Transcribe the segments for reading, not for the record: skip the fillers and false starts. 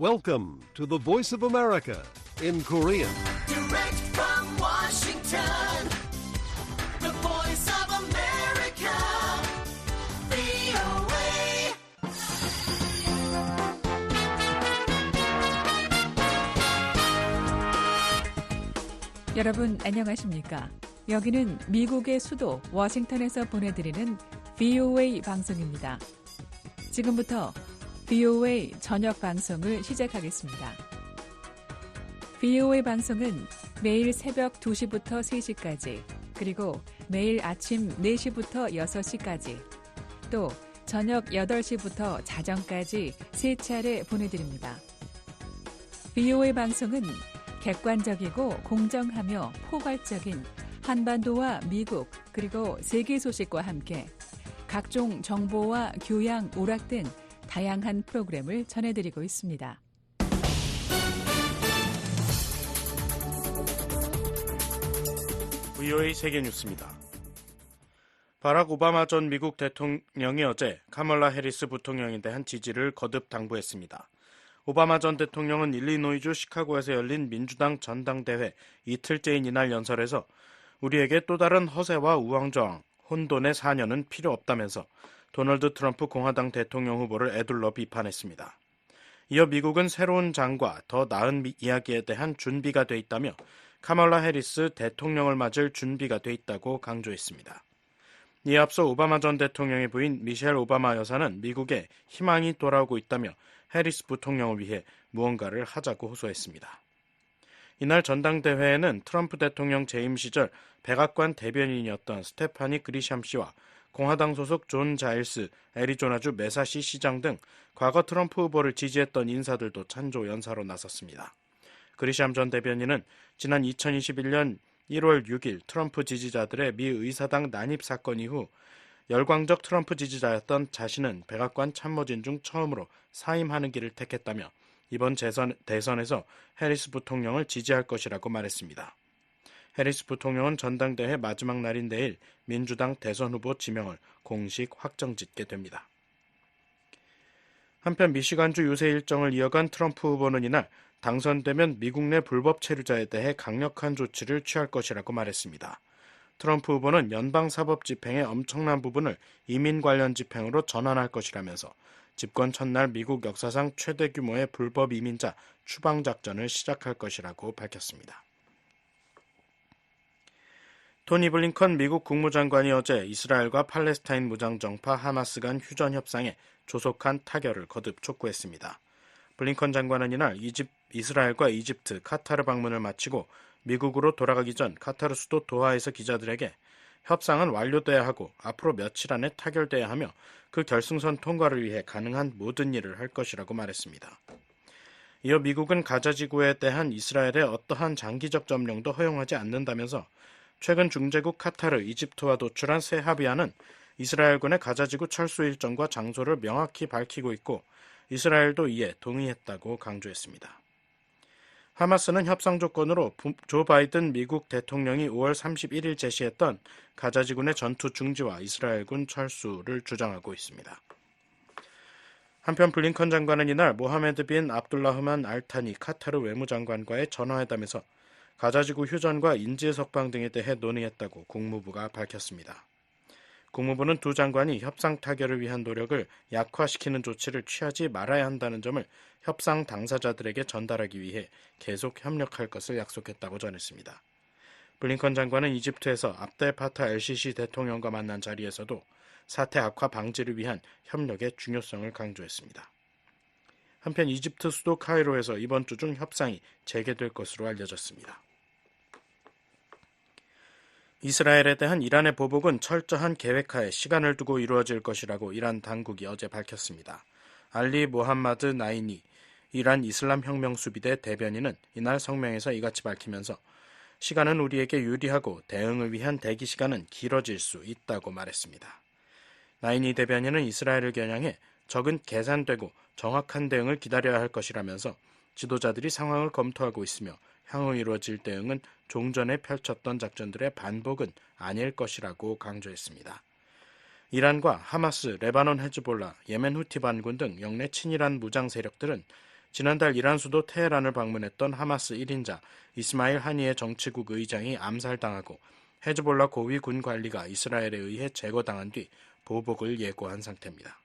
Welcome to the Voice of America in Korean. Direct from Washington, the Voice of America, VOA. 여러분 안녕하십니까? 여기는 미국의 수도 워싱턴에서 보내드리는 VOA 방송입니다. 지금부터 VOA 저녁 방송을 시작하겠습니다. VOA 방송은 매일 새벽 2시부터 3시까지, 그리고 매일 아침 4시부터 6시까지, 또 저녁 8시부터 자정까지 3차례 보내드립니다. VOA 방송은 객관적이고 공정하며 포괄적인 한반도와 미국 그리고 세계 소식과 함께 각종 정보와 교양, 오락 등 다양한 프로그램을 전해드리고 있습니다. VOA 세계뉴스입니다. 바락 오바마 전 미국 대통령이 어제 카멀라 해리스 부통령에 대한 지지를 거듭 당부했습니다. 오바마 전 대통령은 일리노이주 시카고에서 열린 민주당 전당대회 이틀째인 이날 연설에서 우리에게 또 다른 허세와 우왕좌왕, 혼돈의 4년은 필요 없다면서 도널드 트럼프 공화당 대통령 후보를 에둘러 비판했습니다. 이어 미국은 새로운 장과 더 나은 이야기에 대한 준비가 돼 있다며 카멀라 해리스 대통령을 맞을 준비가 돼 있다고 강조했습니다. 이에 앞서 오바마 전 대통령의 부인 미셸 오바마 여사는 미국에 희망이 돌아오고 있다며 해리스 부통령을 위해 무언가를 하자고 호소했습니다. 이날 전당대회에는 트럼프 대통령 재임 시절 백악관 대변인이었던 스테파니 그리샴 씨와 공화당 소속 존 자일스 애리조나주 메사시 시장 등 과거 트럼프 후보를 지지했던 인사들도 찬조 연사로 나섰습니다. 그리샴 전 대변인은 지난 2021년 1월 6일 트럼프 지지자들의 미 의사당 난입 사건 이후 열광적 트럼프 지지자였던 자신은 백악관 참모진 중 처음으로 사임하는 길을 택했다며 이번 대선에서 해리스 부통령을 지지할 것이라고 말했습니다. 해리스 부통령은 전당대회 마지막 날인 내일 민주당 대선 후보 지명을 공식 확정짓게 됩니다. 한편 미시간주 유세 일정을 이어간 트럼프 후보는 이날 당선되면 미국 내 불법 체류자에 대해 강력한 조치를 취할 것이라고 말했습니다. 트럼프 후보는 연방사법 집행의 엄청난 부분을 이민 관련 집행으로 전환할 것이라면서 집권 첫날 미국 역사상 최대 규모의 불법 이민자 추방 작전을 시작할 것이라고 밝혔습니다. 토니 블링컨 미국 국무장관이 어제 이스라엘과 팔레스타인 무장정파 하마스 간 휴전 협상에 조속한 타결을 거듭 촉구했습니다. 블링컨 장관은 이날 이스라엘과 이집트, 카타르 방문을 마치고 미국으로 돌아가기 전 카타르 수도 도하에서 기자들에게 협상은 완료돼야 하고 앞으로 며칠 안에 타결돼야 하며 그 결승선 통과를 위해 가능한 모든 일을 할 것이라고 말했습니다. 이어 미국은 가자 지구에 대한 이스라엘의 어떠한 장기적 점령도 허용하지 않는다면서 최근 중재국 카타르, 이집트와 도출한 새 합의안은 이스라엘군의 가자지구 철수 일정과 장소를 명확히 밝히고 있고 이스라엘도 이에 동의했다고 강조했습니다. 하마스는 협상 조건으로 조 바이든 미국 대통령이 5월 31일 제시했던 가자지군의 전투 중지와 이스라엘군 철수를 주장하고 있습니다. 한편 블링컨 장관은 이날 모하메드 빈 압둘라흐만 알타니 카타르 외무장관과의 전화회담에서 가자지구 휴전과 인질 석방 등에 대해 논의했다고 국무부가 밝혔습니다. 국무부는 두 장관이 협상 타결을 위한 노력을 약화시키는 조치를 취하지 말아야 한다는 점을 협상 당사자들에게 전달하기 위해 계속 협력할 것을 약속했다고 전했습니다. 블링컨 장관은 이집트에서 압델 파타 엘시시 대통령과 만난 자리에서도 사태 악화 방지를 위한 협력의 중요성을 강조했습니다. 한편 이집트 수도 카이로에서 이번 주 중 협상이 재개될 것으로 알려졌습니다. 이스라엘에 대한 이란의 보복은 철저한 계획하에 시간을 두고 이루어질 것이라고 이란 당국이 어제 밝혔습니다. 알리 모함마드 나이니 이란 이슬람혁명수비대 대변인은 이날 성명에서 이같이 밝히면서 시간은 우리에게 유리하고 대응을 위한 대기 시간은 길어질 수 있다고 말했습니다. 나이니 대변인은 이스라엘을 겨냥해 적은 계산되고 정확한 대응을 기다려야 할 것이라면서 지도자들이 상황을 검토하고 있으며 향후 이루어질 대응은 종전에 펼쳤던 작전들의 반복은 아닐 것이라고 강조했습니다. 이란과 하마스, 레바논 헤즈볼라, 예멘 후티 반군 등 영내 친이란 무장 세력들은 지난달 이란 수도 테헤란을 방문했던 하마스 1인자 이스마일 하니의 정치국 의장이 암살당하고 헤즈볼라 고위 군 관리가 이스라엘에 의해 제거당한 뒤 보복을 예고한 상태입니다.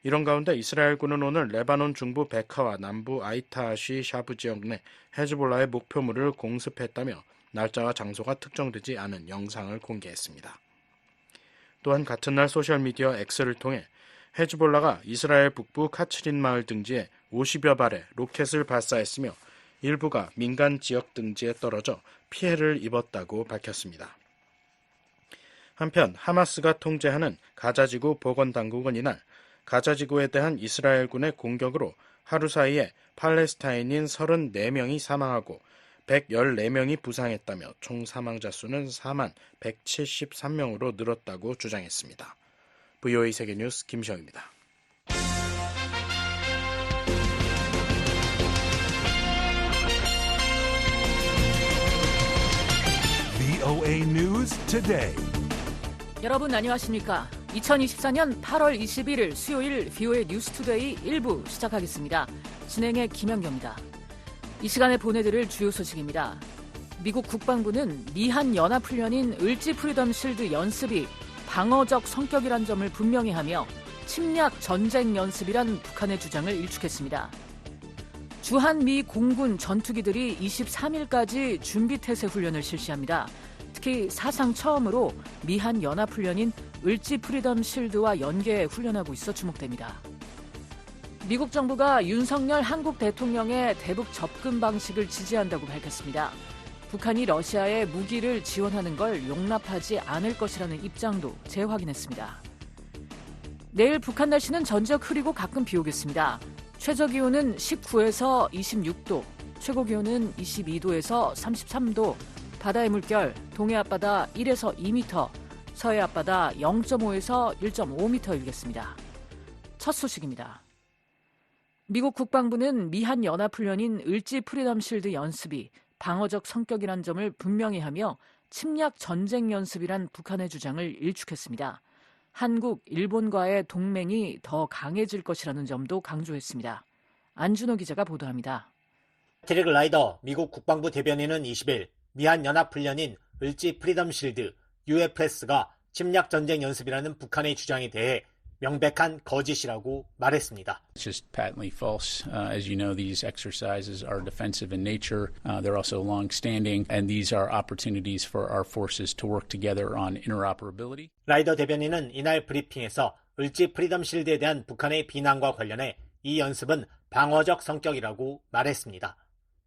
이런 가운데 이스라엘군은 오늘 레바논 중부 베카와 남부 아이타시 샤브 지역 내 헤즈볼라의 목표물을 공습했다며 날짜와 장소가 특정되지 않은 영상을 공개했습니다. 또한 같은 날 소셜미디어 X를 통해 헤즈볼라가 이스라엘 북부 카츠린 마을 등지에 50여 발의 로켓을 발사했으며 일부가 민간 지역 등지에 떨어져 피해를 입었다고 밝혔습니다. 한편 하마스가 통제하는 가자지구 보건당국은 이날 가자지구에 대한 이스라엘군의 공격으로 하루 사이에 팔레스타인인 34명이 사망하고 114명이 부상했다며 총 사망자 수는 4만 173명으로 늘었다고 주장했습니다. VOA 세계뉴스 김시영입니다. VOA News Today. 여러분 안녕하십니까? 2024년 8월 21일 수요일 VOA 뉴스투데이 1부 시작하겠습니다. 진행의 김현경입니다. 이 시간에 보내드릴 주요 소식입니다. 미국 국방부는 미한 연합훈련인 을지 프리덤 실드 연습이 방어적 성격이란 점을 분명히 하며 침략 전쟁 연습이란 북한의 주장을 일축했습니다. 주한미 공군 전투기들이 23일까지 준비태세 훈련을 실시합니다. 특히 사상 처음으로 미한 연합훈련인 을지 프리덤 실드와 연계해 훈련하고 있어 주목됩니다. 미국 정부가 윤석열 한국 대통령의 대북 접근 방식을 지지한다고 밝혔습니다. 북한이 러시아에 무기를 지원하는 걸 용납하지 않을 것이라는 입장도 재확인했습니다. 내일 북한 날씨는 전적 흐리고 가끔 비 오겠습니다. 최저기온은 19에서 26도, 최고기온은 22도에서 33도, 바다의 물결 동해 앞바다 1에서 2m, 서해 앞바다 0.5에서 1.5m 일겠습니다. 첫 소식입니다. 미국 국방부는 미한 연합훈련인 을지 프리덤 실드 연습이 방어적 성격이란 점을 분명히 하며 침략 전쟁 연습이란 북한의 주장을 일축했습니다. 한국, 일본과의 동맹이 더 강해질 것이라는 점도 강조했습니다. 안준호 기자가 보도합니다. 패트릭 라이더 미국 국방부 대변인은 20일 미한 연합훈련인 을지 프리덤 실드 UFS가 침략 전쟁 연습이라는 북한의 주장에 대해 명백한 거짓이라고 말했습니다. It's just patently false. As you know, these exercises are defensive in nature. They're also long-standing, and these are opportunities for our forces to work together on interoperability. 라이더 대변인은 이날 브리핑에서 을지 프리덤 실드에 대한 북한의 비난과 관련해 이 연습은 방어적 성격이라고 말했습니다.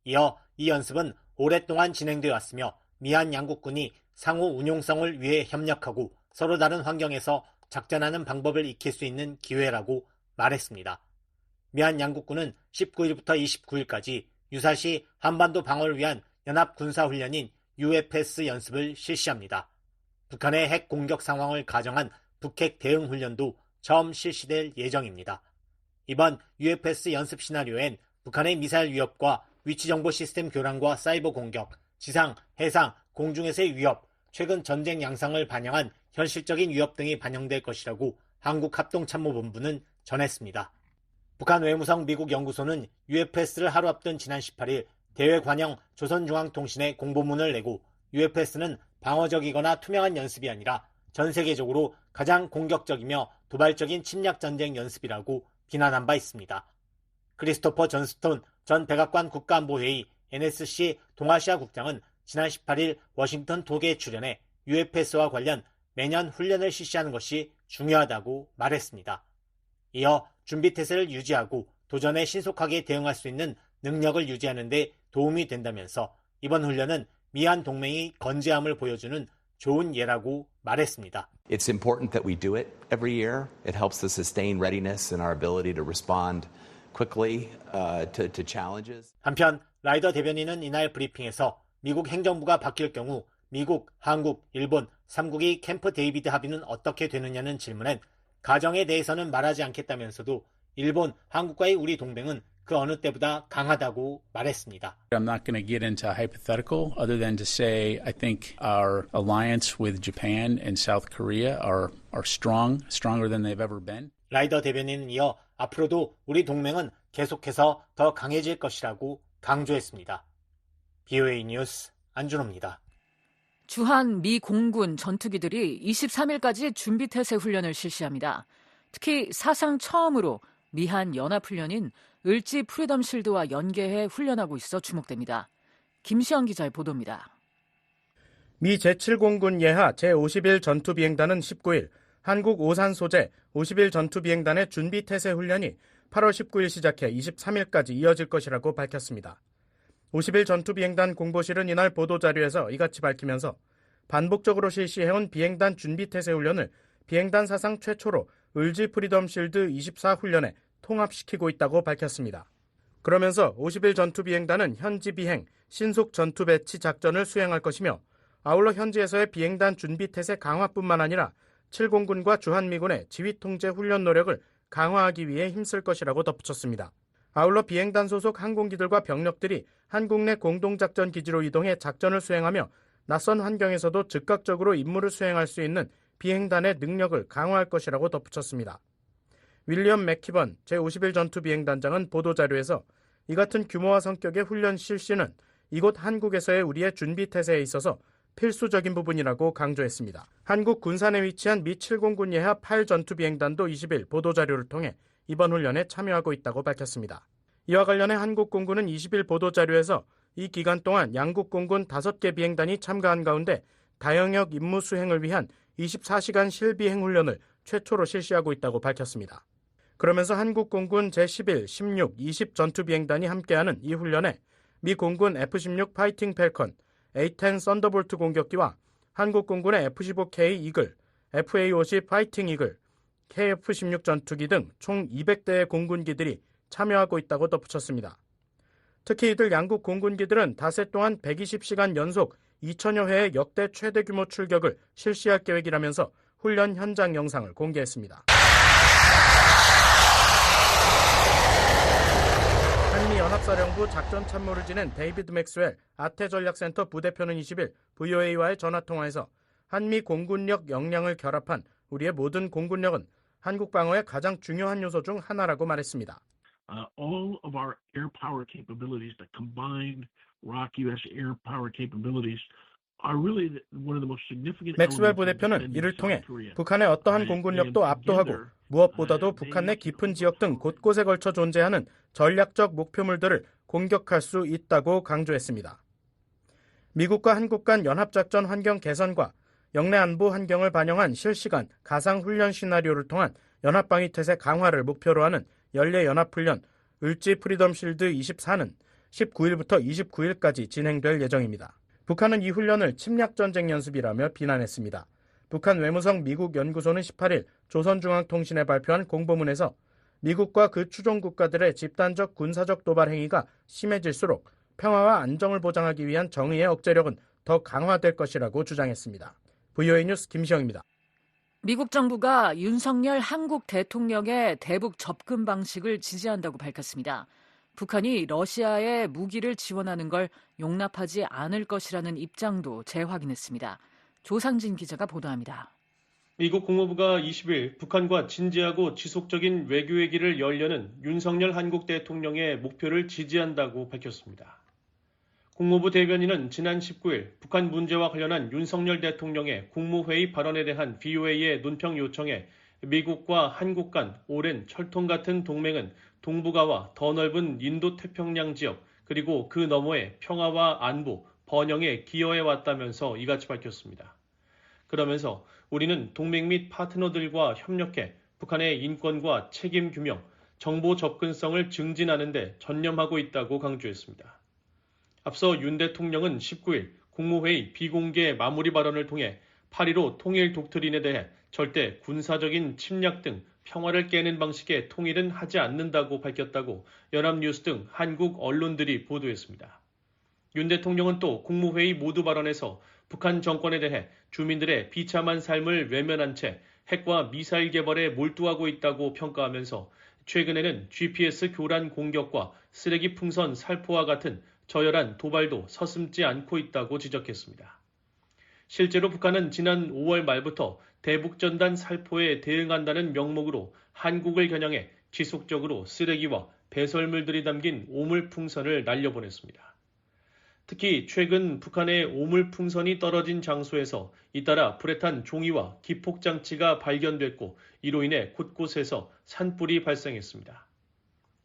이어 이 연습은 오랫동안 진행되어 왔으며 미한 양국군이 상호 운용성을 위해 협력하고 서로 다른 환경에서 작전하는 방법을 익힐 수 있는 기회라고 말했습니다. 미한 양국군은 19일부터 29일까지 유사시 한반도 방어를 위한 연합군사훈련인 UFS 연습을 실시합니다. 북한의 핵 공격 상황을 가정한 북핵 대응 훈련도 처음 실시될 예정입니다. 이번 UFS 연습 시나리오엔 북한의 미사일 위협과 위치정보 시스템 교란과 사이버 공격, 지상, 해상, 공중에서의 위협, 최근 전쟁 양상을 반영한 현실적인 위협 등이 반영될 것이라고 한국합동참모본부는 전했습니다. 북한 외무성 미국 연구소는 UFS를 하루 앞둔 지난 18일 대외관영 조선중앙통신에 공보문을 내고 UFS는 방어적이거나 투명한 연습이 아니라 전 세계적으로 가장 공격적이며 도발적인 침략전쟁 연습이라고 비난한 바 있습니다. 크리스토퍼 존스톤 전 백악관 국가안보회의 NSC 동아시아 국장은 지난 18일 워싱턴 독에 출연해 UFS와 관련 매년 훈련을 실시하는 것이 중요하다고 말했습니다. 이어 준비태세를 유지하고 도전에 신속하게 대응할 수 있는 능력을 유지하는 데 도움이 된다면서 이번 훈련은 미한 동맹이 건재함을 보여주는 좋은 예라고 말했습니다. It's important that we do it every year. It helps to sustain readiness and our ability to respond quickly to challenges. 한편 라이더 대변인은 이날 브리핑에서 미국 행정부가 바뀔 경우 미국, 한국, 일본 3국이 캠프 데이비드 합의는 어떻게 되느냐는 질문엔 가정에 대해서는 말하지 않겠다면서도 일본, 한국과의 우리 동맹은 그 어느 때보다 강하다고 말했습니다. I'm not going to get into a hypothetical other than to say I think our alliance with Japan and South Korea are strong, stronger than they've ever been. 라이더 대변인은 이어 앞으로도 우리 동맹은 계속해서 더 강해질 것이라고 강조했습니다. BOA 뉴스 안준호입니다. 주한 미 공군 전투기들이 23일까지 준비태세 훈련을 실시합니다. 특히 사상 처음으로 미한 연합훈련인 을지 프리덤 실드와 연계해 훈련하고 있어 주목됩니다. 김시영 기자의 보도입니다. 미 제7공군 예하 제51 전투비행단은 19일 한국 오산 소재 51 전투비행단의 준비태세 훈련이 8월 19일 시작해 23일까지 이어질 것이라고 밝혔습니다. 51 전투비행단 공보실은 이날 보도자료에서 이같이 밝히면서 반복적으로 실시해온 비행단 준비태세 훈련을 비행단 사상 최초로 을지 프리덤 실드 24 훈련에 통합시키고 있다고 밝혔습니다. 그러면서 51 전투비행단은 현지 비행, 신속 전투 배치 작전을 수행할 것이며 아울러 현지에서의 비행단 준비태세 강화뿐만 아니라 7공군과 주한미군의 지휘통제 훈련 노력을 강화하기 위해 힘쓸 것이라고 덧붙였습니다. 아울러 비행단 소속 항공기들과 병력들이 한국 내 공동작전 기지로 이동해 작전을 수행하며 낯선 환경에서도 즉각적으로 임무를 수행할 수 있는 비행단의 능력을 강화할 것이라고 덧붙였습니다. 윌리엄 맥키번 제51 전투비행단장은 보도자료에서 이 같은 규모와 성격의 훈련 실시는 이곳 한국에서의 우리의 준비태세에 있어서 필수적인 부분이라고 강조했습니다. 한국 군산에 위치한 미 7공군 예하 8 전투비행단도 20일 보도자료를 통해 이번 훈련에 참여하고 있다고 밝혔습니다. 이와 관련해 한국 공군은 20일 보도자료에서 이 기간 동안 양국 공군 5개 비행단이 참가한 가운데 다영역 임무 수행을 위한 24시간 실비행 훈련을 최초로 실시하고 있다고 밝혔습니다. 그러면서 한국 공군 제11, 16, 20 전투비행단이 함께하는 이 훈련에 미 공군 F-16 파이팅 펠컨, A-10 썬더볼트 공격기와 한국 공군의 F-15K 이글, FA-50 파이팅 이글, KF-16 전투기 등 총 200대의 공군기들이 참여하고 있다고 덧붙였습니다. 특히 이들 양국 공군기들은 닷새 동안 120시간 연속 2천여 회의 역대 최대 규모 출격을 실시할 계획이라면서 훈련 현장 영상을 공개했습니다. 한미연합사령부 작전참모를 지낸 데이비드 맥스웰 아태전략센터 부대표는 20일 VOA와의 전화통화에서 한미 공군력 역량을 결합한 우리의 모든 공군력은 한국 방어의 가장 중요한 요소 중 하나라고 말했습니다. All of our air power capabilities, the combined ROK-US air power capabilities, are really one of the most significant. 맥스웰 부대표는 이를 통해 북한의 어떠한 공군력도 압도하고 무엇보다도 북한 내 깊은 지역 등 곳곳에 걸쳐 존재하는 전략적 목표물들을 공격할 수 있다고 강조했습니다. 미국과 한국 간 연합작전 환경 개선과 영내 안보 환경을 반영한 실시간 가상훈련 시나리오를 통한 연합방위태세 강화를 목표로 하는 연례연합훈련 을지 프리덤 실드 24는 19일부터 29일까지 진행될 예정입니다. 북한은 이 훈련을 침략전쟁 연습이라며 비난했습니다. 북한 외무성 미국 연구소는 18일 조선중앙통신에 발표한 공보문에서 미국과 그 추종 국가들의 집단적 군사적 도발 행위가 심해질수록 평화와 안정을 보장하기 위한 정의의 억제력은 더 강화될 것이라고 주장했습니다. VOA 뉴스 김시영입니다. 미국 정부가 윤석열 한국 대통령의 대북 접근 방식을 지지한다고 밝혔습니다. 북한이 러시아에 무기를 지원하는 걸 용납하지 않을 것이라는 입장도 재확인했습니다. 조상진 기자가 보도합니다. 미국 국무부가 20일 북한과 진지하고 지속적인 외교의 길을 열려는 윤석열 한국 대통령의 목표를 지지한다고 밝혔습니다. 국무부 대변인은 지난 19일 북한 문제와 관련한 윤석열 대통령의 국무회의 발언에 대한 VOA의 논평 요청에 미국과 한국 간 오랜 철통 같은 동맹은 동북아와 더 넓은 인도태평양 지역 그리고 그 너머의 평화와 안보, 번영에 기여해왔다면서 이같이 밝혔습니다. 그러면서 우리는 동맹 및 파트너들과 협력해 북한의 인권과 책임 규명, 정보 접근성을 증진하는 데 전념하고 있다고 강조했습니다. 앞서 윤 대통령은 19일 국무회의 비공개 마무리 발언을 통해 8.15 통일 독트린에 대해 절대 군사적인 침략 등 평화를 깨는 방식의 통일은 하지 않는다고 밝혔다고 연합뉴스 등 한국 언론들이 보도했습니다. 윤 대통령은 또 국무회의 모두 발언에서 북한 정권에 대해 주민들의 비참한 삶을 외면한 채 핵과 미사일 개발에 몰두하고 있다고 평가하면서 최근에는 GPS 교란 공격과 쓰레기 풍선 살포와 같은 저열한 도발도 서슴지 않고 있다고 지적했습니다. 실제로 북한은 지난 5월 말부터 대북전단 살포에 대응한다는 명목으로 한국을 겨냥해 지속적으로 쓰레기와 배설물들이 담긴 오물풍선을 날려보냈습니다. 특히 최근 북한의 오물풍선이 떨어진 장소에서 잇따라 불에 탄 종이와 기폭장치가 발견됐고 이로 인해 곳곳에서 산불이 발생했습니다.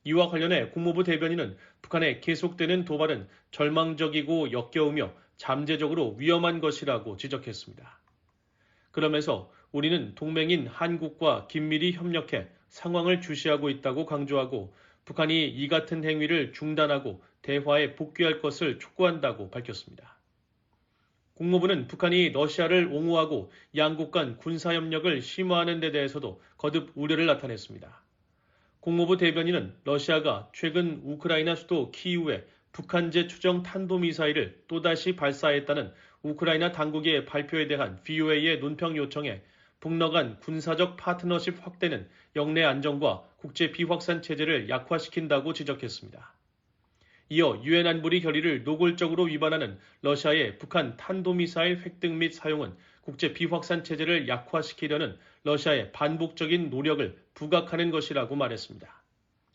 이와 관련해 국무부 대변인은 북한의 계속되는 도발은 절망적이고 역겨우며 잠재적으로 위험한 것이라고 지적했습니다. 그러면서 우리는 동맹인 한국과 긴밀히 협력해 상황을 주시하고 있다고 강조하고 북한이 이 같은 행위를 중단하고 대화에 복귀할 것을 촉구한다고 밝혔습니다. 국무부는 북한이 러시아를 옹호하고 양국 간 군사협력을 심화하는 데 대해서도 거듭 우려를 나타냈습니다. 국무부 대변인은 러시아가 최근 우크라이나 수도 키이우에 북한제 추정 탄도미사일을 또다시 발사했다는 우크라이나 당국의 발표에 대한 VOA의 논평 요청에 북러 간 군사적 파트너십 확대는 영내 안정과 국제 비확산 체제를 약화시킨다고 지적했습니다. 이어 유엔 안보리 결의를 노골적으로 위반하는 러시아의 북한 탄도미사일 획득 및 사용은 국제 비확산 체제를 약화시키려는 러시아의 반복적인 노력을 부각하는 것이라고 말했습니다.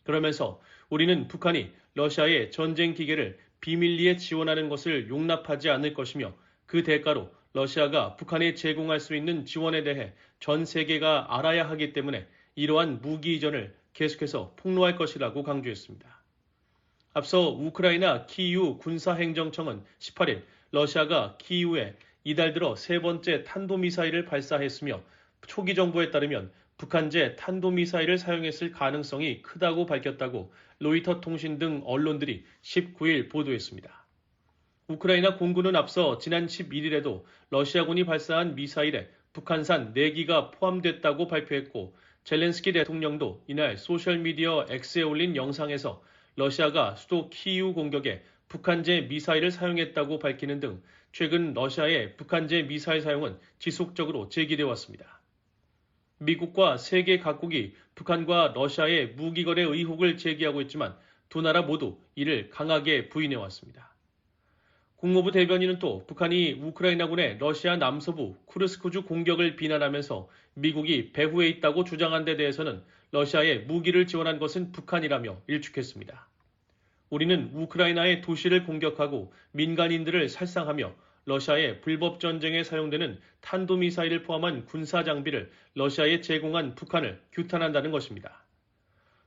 그러면서 우리는 북한이 러시아의 전쟁 기계를 비밀리에 지원하는 것을 용납하지 않을 것이며 그 대가로 러시아가 북한에 제공할 수 있는 지원에 대해 전 세계가 알아야 하기 때문에 이러한 무기 이전을 계속해서 폭로할 것이라고 강조했습니다. 앞서 우크라이나 키이우 군사행정청은 18일 러시아가 키이우에 이달 들어 세 번째 탄도미사일을 발사했으며 초기 정보에 따르면 북한제 탄도미사일을 사용했을 가능성이 크다고 밝혔다고 로이터 통신 등 언론들이 19일 보도했습니다. 우크라이나 공군은 앞서 지난 11일에도 러시아군이 발사한 미사일에 북한산 4기가 포함됐다고 발표했고 젤렌스키 대통령도 이날 소셜미디어 X에 올린 영상에서 러시아가 수도 키이우 공격에 북한제 미사일을 사용했다고 밝히는 등 최근 러시아의 북한제 미사일 사용은 지속적으로 제기되어 왔습니다. 미국과 세계 각국이 북한과 러시아의 무기 거래 의혹을 제기하고 있지만 두 나라 모두 이를 강하게 부인해 왔습니다. 국무부 대변인은 또 북한이 우크라이나군의 러시아 남서부 쿠르스크주 공격을 비난하면서 미국이 배후에 있다고 주장한 데 대해서는 러시아에 무기를 지원한 것은 북한이라며 일축했습니다. 우리는 우크라이나의 도시를 공격하고 민간인들을 살상하며 러시아의 불법 전쟁에 사용되는 탄도미사일을 포함한 군사 장비를 러시아에 제공한 북한을 규탄한다는 것입니다.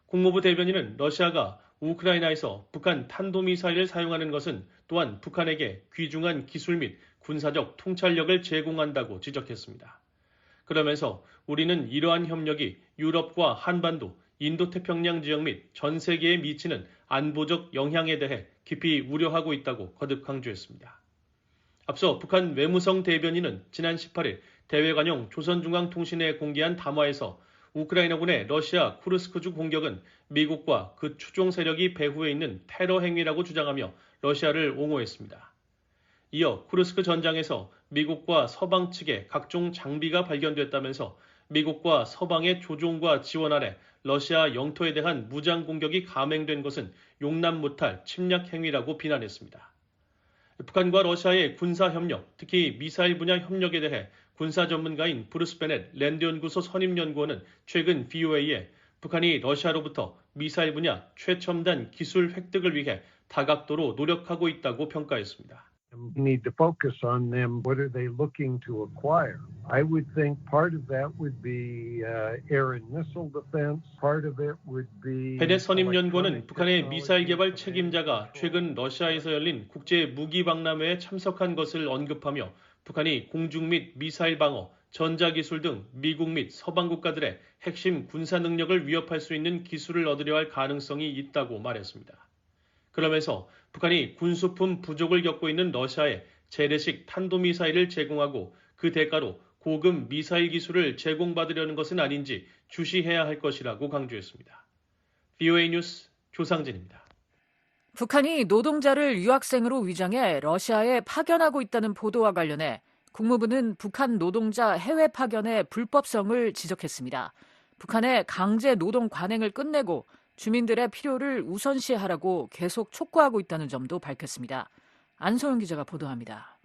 국무부 대변인은 러시아가 우크라이나에서 북한 탄도미사일을 사용하는 것은 또한 북한에게 귀중한 기술 및 군사적 통찰력을 제공한다고 지적했습니다. 그러면서 우리는 이러한 협력이 유럽과 한반도, 인도태평양 지역 및 전 세계에 미치는 안보적 영향에 대해 깊이 우려하고 있다고 거듭 강조했습니다. 앞서 북한 외무성 대변인은 지난 18일 대외관용 조선중앙통신에 공개한 담화에서 우크라이나군의 러시아 쿠르스크주 공격은 미국과 그 추종 세력이 배후에 있는 테러 행위라고 주장하며 러시아를 옹호했습니다. 이어 쿠르스크 전장에서 미국과 서방 측의 각종 장비가 발견됐다면서 미국과 서방의 조종과 지원 아래 러시아 영토에 대한 무장 공격이 감행된 것은 용납 못할 침략 행위라고 비난했습니다. 북한과 러시아의 군사협력, 특히 미사일 분야 협력에 대해 군사 전문가인 브루스 베넷 랜드연구소 선임연구원은 최근 VOA에 북한이 러시아로부터 미사일 분야 최첨단 기술 획득을 위해 다각도로 노력하고 있다고 평가했습니다. We need to focus on them. What are they looking to acquire? I would think part of that would be air and missile defense. Part of it would be. 베넷 선임연구원은 북한의 미사일 개발 책임자가 최근 러시아에서 열린 국제 무기 박람회에 참석한 것을 언급하며 북한이 공중 및 미사일 방어, 전자기술 등 미국 및 서방 국가들의 핵심 군사 능력을 위협할 수 있는 기술을 얻으려 할 가능성이 있다고 말했습니다. 그러면서 북한이 군수품 부족을 겪고 있는 러시아에 재래식 탄도미사일을 제공하고 그 대가로 고급 미사일 기술을 제공받으려는 것은 아닌지 주시해야 할 것이라고 강조했습니다. VOA 뉴스 조상진입니다. 북한이 노동자를 유학생으로 위장해 러시아에 파견하고 있다는 보도와 관련해 국무부는 북한 노동자 해외 파견의 불법성을 지적했습니다. 북한의 강제 노동 관행을 끝내고 주민들의 필요를 우선시하라고 계속 촉구하고 있다는 점도 밝혔습니다. 안소영 기자가 보도합니다.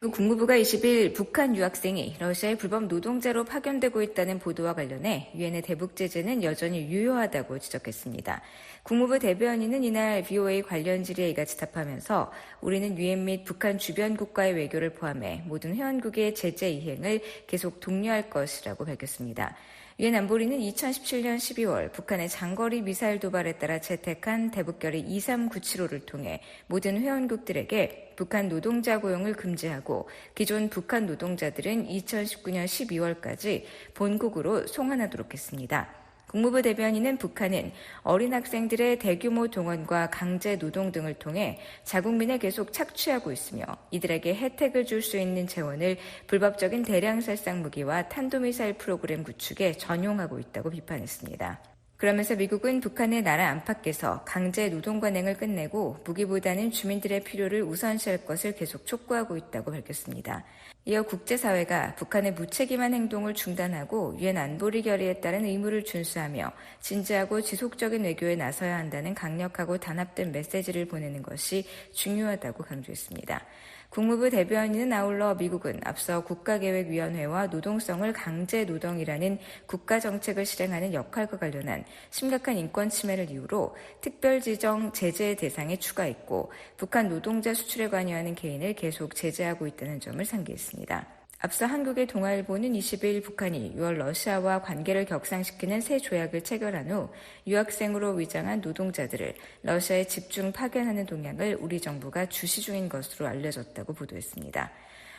국무부가 20일 북한 유학생이 러시아의 불법 노동자로 파견되고 있다는 보도와 관련해 유엔의 대북 제재는 여전히 유효하다고 지적했습니다. 국무부 대변인은 이날 VOA 관련 질의에 이같이 답하면서 우리는 유엔 및 북한 주변 국가의 외교를 포함해 모든 회원국의 제재 이행을 계속 독려할 것이라고 밝혔습니다. 유엔 안보리는 2017년 12월 북한의 장거리 미사일 도발에 따라 채택한 대북결의 2397호를 통해 모든 회원국들에게 북한 노동자 고용을 금지하고 기존 북한 노동자들은 2019년 12월까지 본국으로 송환하도록 했습니다. 국무부 대변인은 북한은 어린 학생들의 대규모 동원과 강제 노동 등을 통해 자국민에 계속 착취하고 있으며 이들에게 혜택을 줄 수 있는 재원을 불법적인 대량 살상 무기와 탄도미사일 프로그램 구축에 전용하고 있다고 비판했습니다. 그러면서 미국은 북한의 나라 안팎에서 강제 노동 관행을 끝내고 무기보다는 주민들의 필요를 우선시할 것을 계속 촉구하고 있다고 밝혔습니다. 이어 국제사회가 북한의 무책임한 행동을 중단하고 유엔 안보리 결의에 따른 의무를 준수하며 진지하고 지속적인 외교에 나서야 한다는 강력하고 단합된 메시지를 보내는 것이 중요하다고 강조했습니다. 국무부 대변인은 아울러 미국은 앞서 국가계획위원회와 노동성을 강제노동이라는 국가정책을 실행하는 역할과 관련한 심각한 인권 침해를 이유로 특별지정 제재 대상에 추가했고 북한 노동자 수출에 관여하는 개인을 계속 제재하고 있다는 점을 상기했습니다. 앞서 한국의 동아일보는 20일 북한이 6월 러시아와 관계를 격상시키는 새 조약을 체결한 후 유학생으로 위장한 노동자들을 러시아에 집중 파견하는 동향을 우리 정부가 주시 중인 것으로 알려졌다고 보도했습니다.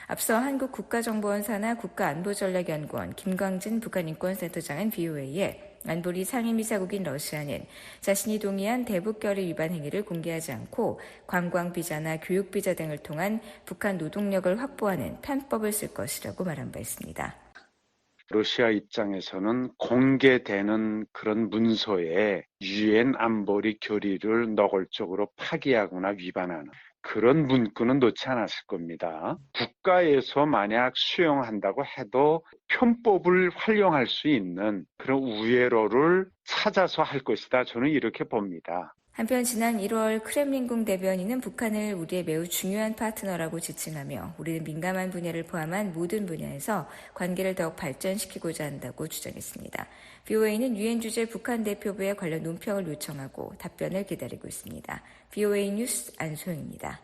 앞서 한국국가정보원 산하 국가안보전략연구원 김광진 북한인권센터장은 VOA에 안보리 상임이사국인 러시아는 자신이 동의한 대북결의 위반 행위를 공개하지 않고 관광비자나 교육비자 등을 통한 북한 노동력을 확보하는 편법을 쓸 것이라고 말한 바 있습니다. 러시아 입장에서는 공개되는 그런 문서에 유엔 안보리 결의를 노골적으로 파기하거나 위반하는 그런 문구는 놓지 않았을 겁니다. 국가에서 만약 수용한다고 해도 편법을 활용할 수 있는 그런 우회로를 찾아서 할 것이다. 저는 이렇게 봅니다. 한편 지난 1월 크렘린궁 대변인은 북한을 우리의 매우 중요한 파트너라고 지칭하며 우리는 민감한 분야를 포함한 모든 분야에서 관계를 더욱 발전시키고자 한다고 주장했습니다. VOA는 유엔 주재 북한 대표부에 관련 논평을 요청하고 답변을 기다리고 있습니다. VOA 뉴스 안소영입니다.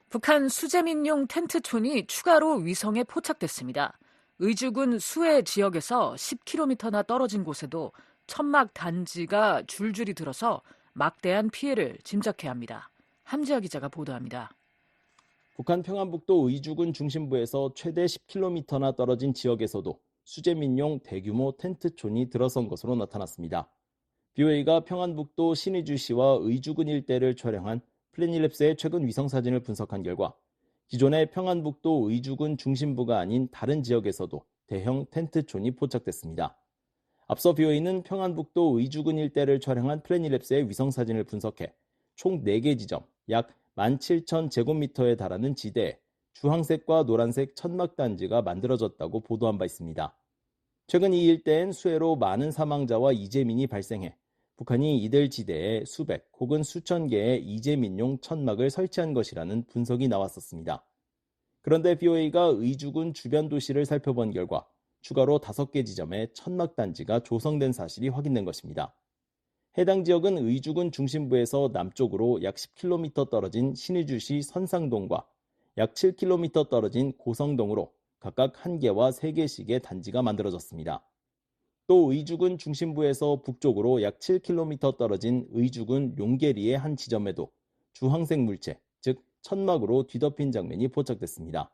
북한 수재민용 텐트촌이 추가로 위성에 포착됐습니다. 의주군 수해 지역에서 10km나 떨어진 곳에도 천막 단지가 줄줄이 들어서 막대한 피해를 짐작해야 합니다. 함지아 기자가 보도합니다. 북한 평안북도 의주군 중심부에서 최대 10km나 떨어진 지역에서도 수재민용 대규모 텐트촌이 들어선 것으로 나타났습니다. BOA가 평안북도 신의주시와 의주군 일대를 촬영한 플래닛랩스의 최근 위성사진을 분석한 결과 기존의 평안북도 의주군 중심부가 아닌 다른 지역에서도 대형 텐트촌이 포착됐습니다. 앞서 BOA는 평안북도 의주군 일대를 촬영한 플래닛랩스의 위성사진을 분석해 총 4개 지점, 약 17,000제곱미터에 달하는 지대에 주황색과 노란색 천막단지가 만들어졌다고 보도한 바 있습니다. 최근 이 일대엔 수해로 많은 사망자와 이재민이 발생해 북한이 이들 지대에 수백 혹은 수천 개의 이재민용 천막을 설치한 것이라는 분석이 나왔었습니다. 그런데 BOA가 의주군 주변 도시를 살펴본 결과 추가로 5개 지점에 천막단지가 조성된 사실이 확인된 것입니다. 해당 지역은 의주군 중심부에서 남쪽으로 약 10km 떨어진 신의주시 선상동과 약 7km 떨어진 고성동으로 각각 1개와 3개씩의 단지가 만들어졌습니다. 또 의주군 중심부에서 북쪽으로 약 7km 떨어진 의주군 용계리의 한 지점에도 주황색 물체, 즉 천막으로 뒤덮인 장면이 포착됐습니다.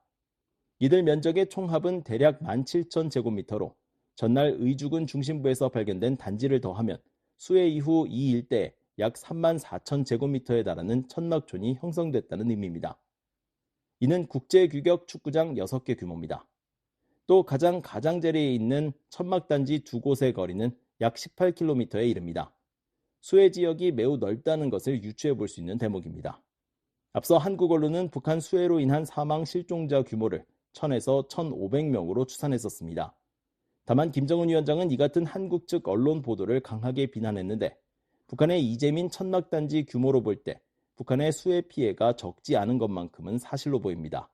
이들 면적의 총합은 대략 17,000제곱미터로 전날 의주군 중심부에서 발견된 단지를 더하면 수해 이후 이 일대에 약 34,000제곱미터에 달하는 천막촌이 형성됐다는 의미입니다. 이는 국제규격 축구장 6개 규모입니다. 또 가장 가장자리에 있는 천막단지 2곳의 거리는 약 18km에 이릅니다. 수해 지역이 매우 넓다는 것을 유추해 볼 수 있는 대목입니다. 앞서 한국 언론은 북한 수해로 인한 사망 실종자 규모를 1,000에서 1,500명으로 추산했었습니다. 다만 김정은 위원장은 이 같은 한국 측 언론 보도를 강하게 비난했는데 북한의 이재민 천막단지 규모로 볼 때 북한의 수해 피해가 적지 않은 것만큼은 사실로 보입니다.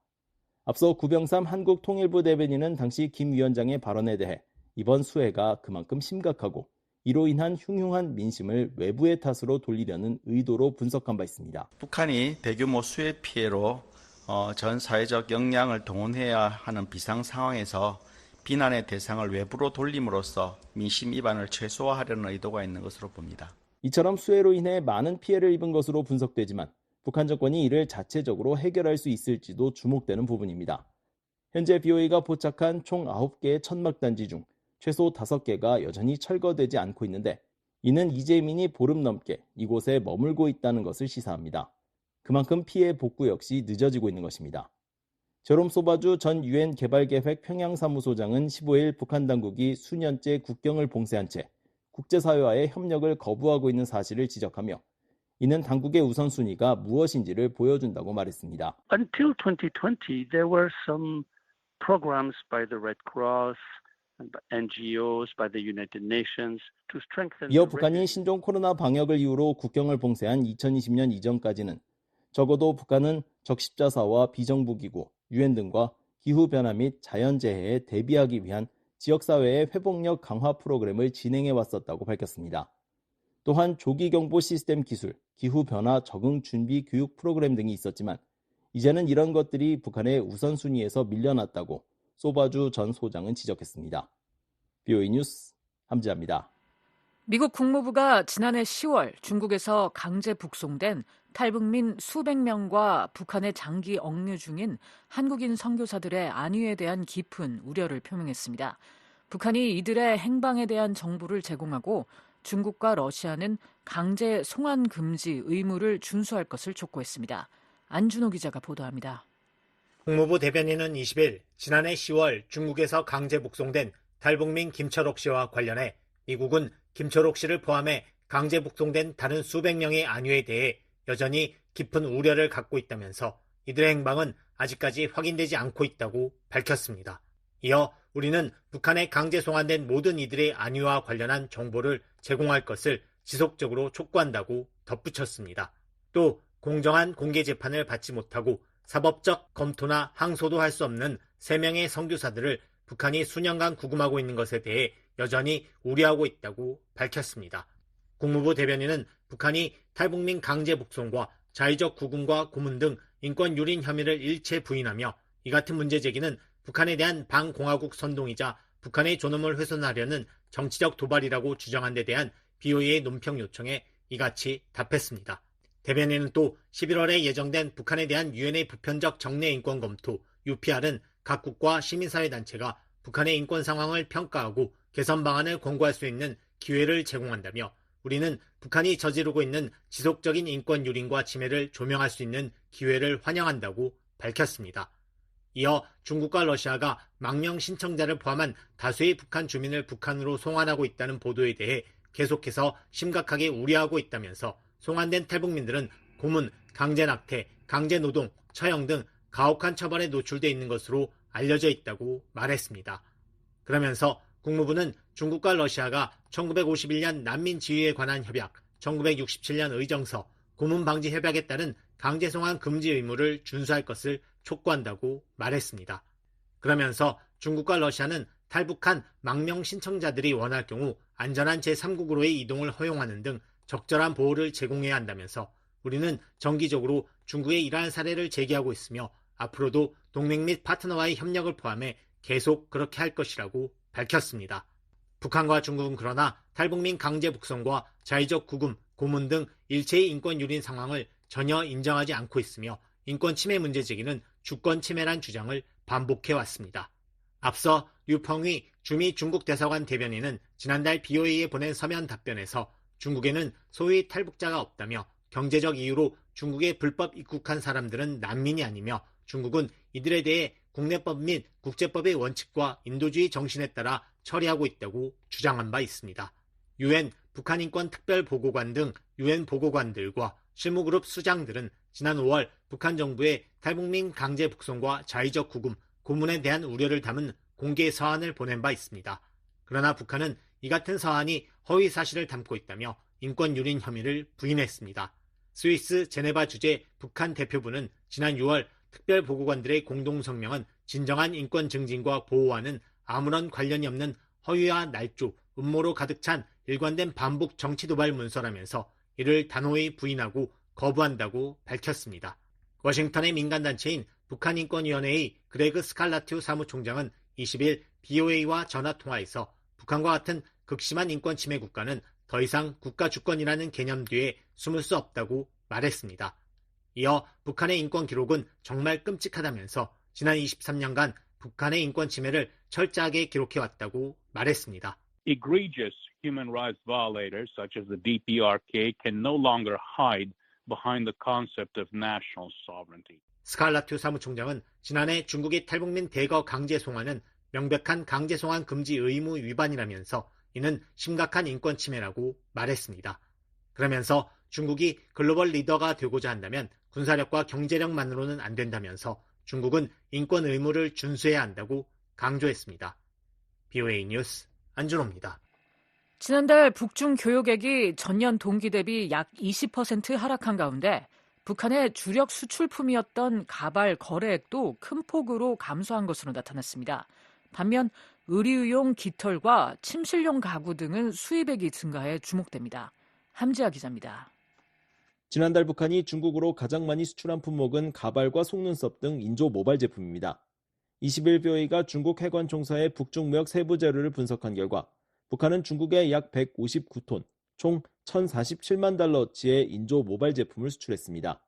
앞서 구병삼 한국통일부 대변인은 당시 김 위원장의 발언에 대해 이번 수해가 그만큼 심각하고 이로 인한 흉흉한 민심을 외부의 탓으로 돌리려는 의도로 분석한 바 있습니다. 북한이 대규모 수해 피해로 전 사회적 역량을 동원해야 하는 비상 상황에서 비난의 대상을 외부로 돌림으로써 민심 이반을 최소화하려는 의도가 있는 것으로 봅니다. 이처럼 수해로 인해 많은 피해를 입은 것으로 분석되지만 북한 정권이 이를 자체적으로 해결할 수 있을지도 주목되는 부분입니다. 현재 BOA가 포착한 총 9개의 천막단지 중 최소 5개가 여전히 철거되지 않고 있는데 이는 이재민이 보름 넘게 이곳에 머물고 있다는 것을 시사합니다. 그만큼 피해 복구 역시 늦어지고 있는 것입니다. 제롬 소바주 전 유엔 개발계획 평양사무소장은 15일 북한 당국이 수년째 국경을 봉쇄한 채 국제사회와의 협력을 거부하고 있는 사실을 지적하며 이는 당국의 우선순위가 무엇인지를 보여준다고 말했습니다. Until 2020, there were some programs by the Red Cross and by NGOs, by the United Nations to strengthen. 이어 북한이 신종 코로나 방역을 이유로 국경을 봉쇄한 2020년 이전까지는 적어도 북한은 적십자사와 비정부기구, 유엔 등과 기후변화 및 자연재해에 대비하기 위한 지역사회의 회복력 강화 프로그램을 진행해 왔었다고 밝혔습니다. 또한 조기경보 시스템 기술, 기후변화 적응 준비 교육 프로그램 등이 있었지만 이제는 이런 것들이 북한의 우선순위에서 밀려났다고 소바주 전 소장은 지적했습니다. BOA 뉴스 함지아입니다. 미국 국무부가 지난해 10월 중국에서 강제 북송된 탈북민 수백 명과 북한에 장기 억류 중인 한국인 선교사들의 안위에 대한 깊은 우려를 표명했습니다. 북한이 이들의 행방에 대한 정보를 제공하고 중국과 러시아는 강제 송환 금지 의무를 준수할 것을 촉구했습니다. 안준호 기자가 보도합니다. 국무부 대변인은 20일 지난해 10월 중국에서 강제 북송된 탈북민 김철옥 씨와 관련해 미국은 김철옥 씨를 포함해 강제 북송된 다른 수백 명의 안위에 대해 여전히 깊은 우려를 갖고 있다면서 이들의 행방은 아직까지 확인되지 않고 있다고 밝혔습니다. 이어 우리는 북한에 강제 송환된 모든 이들의 안위와 관련한 정보를 제공할 것을 지속적으로 촉구한다고 덧붙였습니다. 또 공정한 공개 재판을 받지 못하고 사법적 검토나 항소도 할 수 없는 3명의 선교사들을 북한이 수년간 구금하고 있는 것에 대해 여전히 우려하고 있다고 밝혔습니다. 국무부 대변인은 북한이 탈북민 강제 북송과 자의적 구금과 고문 등 인권 유린 혐의를 일체 부인하며 이 같은 문제 제기는 북한에 대한 반공화국 선동이자 북한의 존엄을 훼손하려는 정치적 도발이라고 주장한 데 대한 BOA의 논평 요청에 이같이 답했습니다. 대변인은 또 11월에 예정된 북한에 대한 유엔의 보편적 정례 인권 검토 UPR은 각국과 시민사회단체가 북한의 인권 상황을 평가하고 개선 방안을 권고할 수 있는 기회를 제공한다며 우리는 북한이 저지르고 있는 지속적인 인권 유린과 침해를 조명할 수 있는 기회를 환영한다고 밝혔습니다. 이어 중국과 러시아가 망명 신청자를 포함한 다수의 북한 주민을 북한으로 송환하고 있다는 보도에 대해 계속해서 심각하게 우려하고 있다면서 송환된 탈북민들은 고문, 강제낙태, 강제노동, 처형 등 가혹한 처벌에 노출돼 있는 것으로 알려져 있다고 말했습니다. 그러면서 국무부는 중국과 러시아가 1951년 난민 지위에 관한 협약, 1967년 의정서, 고문 방지 협약에 따른 강제 송환 금지 의무를 준수할 것을 촉구한다고 말했습니다. 그러면서 중국과 러시아는 탈북한 망명 신청자들이 원할 경우 안전한 제3국으로의 이동을 허용하는 등 적절한 보호를 제공해야 한다면서 우리는 정기적으로 중국에 이러한 사례를 제기하고 있으며 앞으로도 동맹 및 파트너와의 협력을 포함해 계속 그렇게 할 것이라고 밝혔습니다. 북한과 중국은 그러나 탈북민 강제 북송과 자의적 구금, 고문 등 일체의 인권 유린 상황을 전혀 인정하지 않고 있으며 인권 침해 문제 제기는 주권 침해란 주장을 반복해왔습니다. 앞서 류펑위 주미 중국 대사관 대변인은 지난달 BOA에 보낸 서면 답변에서 중국에는 소위 탈북자가 없다며 경제적 이유로 중국에 불법 입국한 사람들은 난민이 아니며 중국은 이들에 대해 국내법 및 국제법의 원칙과 인도주의 정신에 따라 처리하고 있다고 주장한 바 있습니다. 유엔 북한인권 특별보고관 등 유엔 보고관들과 실무그룹 수장들은 지난 5월 북한 정부에 탈북민 강제 북송과 자의적 구금, 고문에 대한 우려를 담은 공개 서한을 보낸 바 있습니다. 그러나 북한은 이 같은 서한이 허위 사실을 담고 있다며 인권 유린 혐의를 부인했습니다. 스위스 제네바 주재 북한 대표부는 지난 6월 특별보고관들의 공동성명은 진정한 인권 증진과 보호와는 아무런 관련이 없는 허위와 날조, 음모로 가득 찬 일관된 반복 정치 도발 문서라면서 이를 단호히 부인하고 거부한다고 밝혔습니다. 워싱턴의 민간단체인 북한인권위원회의 그레그 스칼라튜 사무총장은 20일 BOA와 전화통화에서 북한과 같은 극심한 인권 침해 국가는 더 이상 국가 주권이라는 개념 뒤에 숨을 수 없다고 말했습니다. 이어 북한의 인권 기록은 정말 끔찍하다면서 지난 23년간 북한의 인권 침해를 철저하게 기록해왔다고 말했습니다. Egregious human rights violators such as the DPRK can no longer hide behind the concept of national sovereignty. 스칼라튜 사무총장은 지난해 중국의 탈북민 대거 강제 송환은 명백한 강제 송환 금지 의무 위반이라면서 이는 심각한 인권 침해라고 말했습니다. 그러면서 중국이 글로벌 리더가 되고자 한다면 군사력과 경제력만으로는 안 된다면서 중국은 인권 의무를 준수해야 한다고 강조했습니다. BOA 뉴스 안준호입니다. 지난달 북중 교역액이 전년 동기 대비 약 20% 하락한 가운데 북한의 주력 수출품이었던 가발 거래액도 큰 폭으로 감소한 것으로 나타났습니다. 반면 의류용 깃털과 침실용 가구 등은 수입액이 증가해 주목됩니다. 함지아 기자입니다. 지난달 북한이 중국으로 가장 많이 수출한 품목은 가발과 속눈썹 등 인조 모발 제품입니다. 20일 BOA가 중국 해관총사의 북중 무역 세부 자료를 분석한 결과 북한은 중국에 약 159톤, 총 1,047만 달러어치의 인조 모발 제품을 수출했습니다.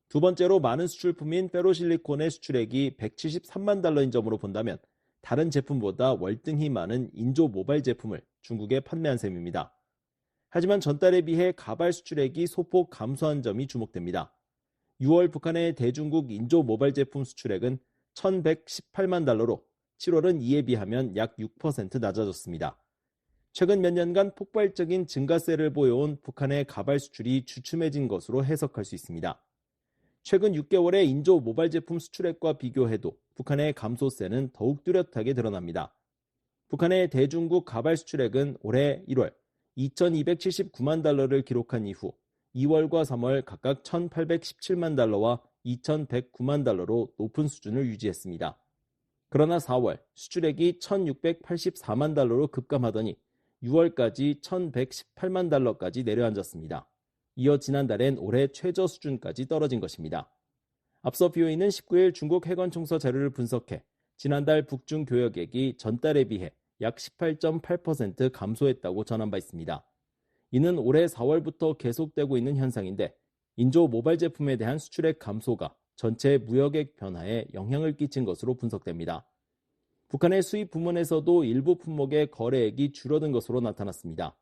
두 번째로 많은 수출품인 페로실리콘의 수출액이 173만 달러인 점으로 본다면 다른 제품보다 월등히 많은 인조 모발 제품을 중국에 판매한 셈입니다. 하지만 전달에 비해 가발 수출액이 소폭 감소한 점이 주목됩니다. 6월 북한의 대중국 인조 모발 제품 수출액은 1,118만 달러로 7월은 이에 비하면 약 6% 낮아졌습니다. 최근 몇 년간 폭발적인 증가세를 보여온 북한의 가발 수출이 주춤해진 것으로 해석할 수 있습니다. 최근 6개월의 인조 모발 제품 수출액과 비교해도 북한의 감소세는 더욱 뚜렷하게 드러납니다. 북한의 대중국 가발 수출액은 올해 1월 2,279만 달러를 기록한 이후 2월과 3월 각각 1,817만 달러와 2,109만 달러로 높은 수준을 유지했습니다. 그러나 4월 수출액이 1,684만 달러로 급감하더니 6월까지 1,118만 달러까지 내려앉았습니다. 이어 지난달엔 올해 최저 수준까지 떨어진 것입니다. 앞서 BOA는 19일 중국 해관총서 자료를 분석해 지난달 북중 교역액이 전달에 비해 약 18.8% 감소했다고 전한 바 있습니다. 이는 올해 4월부터 계속되고 있는 현상인데 인조 모발 제품에 대한 수출액 감소가 전체 무역액 변화에 영향을 끼친 것으로 분석됩니다. 북한의 수입 부문에서도 일부 품목의 거래액이 줄어든 것으로 나타났습니다.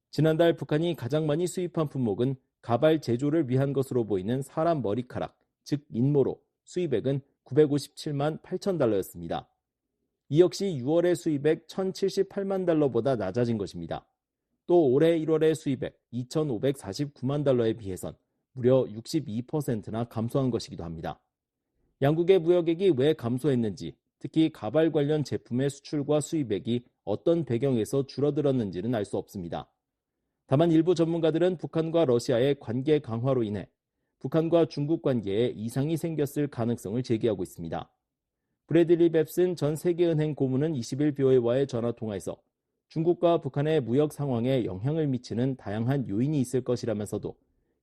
지난달 북한이 가장 많이 수입한 품목은 가발 제조를 위한 것으로 보이는 사람 머리카락, 즉 인모로 수입액은 957만 8천 달러였습니다. 이 역시 6월의 수입액 1,078만 달러보다 낮아진 것입니다. 또 올해 1월의 수입액 2,549만 달러에 비해선 무려 62%나 감소한 것이기도 합니다. 양국의 무역액이 왜 감소했는지, 특히 가발 관련 제품의 수출과 수입액이 어떤 배경에서 줄어들었는지는 알 수 없습니다. 다만 일부 전문가들은 북한과 러시아의 관계 강화로 인해 북한과 중국 관계에 이상이 생겼을 가능성을 제기하고 있습니다. 브래들리 뱁슨 전 세계은행 고문은 20일 BOA와의 전화통화에서 중국과 북한의 무역 상황에 영향을 미치는 다양한 요인이 있을 것이라면서도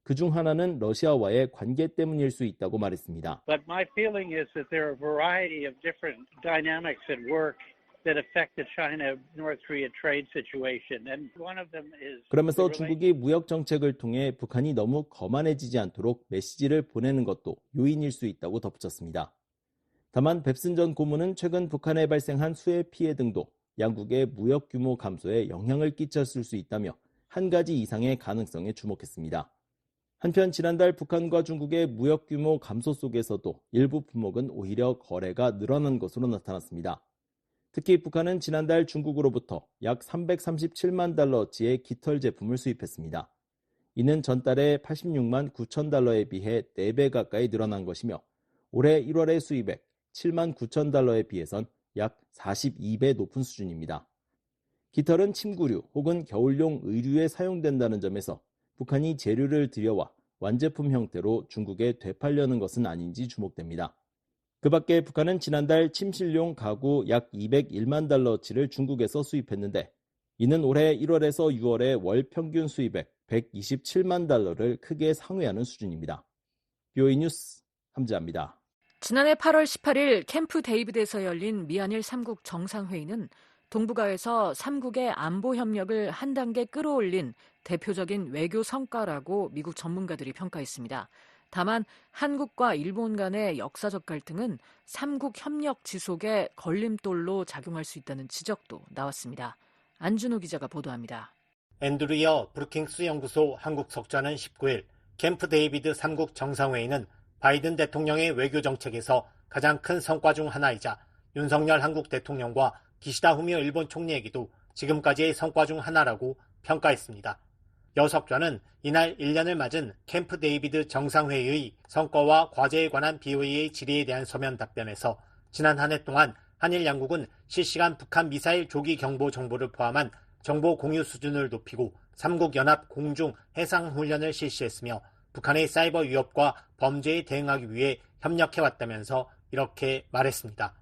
그중 하나는 러시아와의 관계 때문일 수 있다고 말했습니다. But my feeling is that there are a variety of different dynamics at work that affect the China-North Korea trade situation, and one of them is. 그러면서 중국이 무역 정책을 통해 북한이 너무 거만해지지 않도록 메시지를 보내는 것도 요인일 수 있다고 덧붙였습니다. 다만 뱁슨 전 고문은 최근 북한에 발생한 수해 피해 등도 양국의 무역 규모 감소에 영향을 끼쳤을 수 있다며 한 가지 이상의 가능성에 주목했습니다. 한편 지난달 북한과 중국의 무역 규모 감소 속에서도 일부 품목은 오히려 거래가 늘어난 것으로 나타났습니다. 특히 북한은 지난달 중국으로부터 약 337만 달러어치의 깃털 제품을 수입했습니다. 이는 전달의 86만 9천 달러에 비해 4배 가까이 늘어난 것이며 올해 1월의 수입액 7만 9천 달러에 비해선 약 42배 높은 수준입니다. 깃털은 침구류 혹은 겨울용 의류에 사용된다는 점에서 북한이 재료를 들여와 완제품 형태로 중국에 되팔려는 것은 아닌지 주목됩니다. 그 밖에 북한은 지난달 침실용 가구 약 201만 달러치를 중국에서 수입했는데 이는 올해 1월에서 6월의 월 평균 수입액 127만 달러를 크게 상회하는 수준입니다. BOE 뉴스 함지아입니다. 지난해 8월 18일 캠프 데이비드에서 열린 미한일 3국 정상회의는 동북아에서 3국의 안보 협력을 한 단계 끌어올린 대표적인 외교 성과라고 미국 전문가들이 평가했습니다. 다만 한국과 일본 간의 역사적 갈등은 3국 협력 지속에 걸림돌로 작용할 수 있다는 지적도 나왔습니다. 안준호 기자가 보도합니다. 앤드루어 브루킹스 연구소 한국 석좌는 19일 캠프 데이비드 3국 정상회의는 바이든 대통령의 외교 정책에서 가장 큰 성과 중 하나이자 윤석열 한국 대통령과 기시다 후미오 일본 총리에게도 지금까지의 성과 중 하나라고 평가했습니다. 여 석좌는 이날 1년을 맞은 캠프 데이비드 정상회의의 성과와 과제에 관한 BOE의 질의에 대한 서면 답변에서 지난 한 해 동안 한일 양국은 실시간 북한 미사일 조기 경보 정보를 포함한 정보 공유 수준을 높이고 3국 연합 공중 해상 훈련을 실시했으며 북한의 사이버 위협과 범죄에 대응하기 위해 협력해왔다면서 이렇게 말했습니다.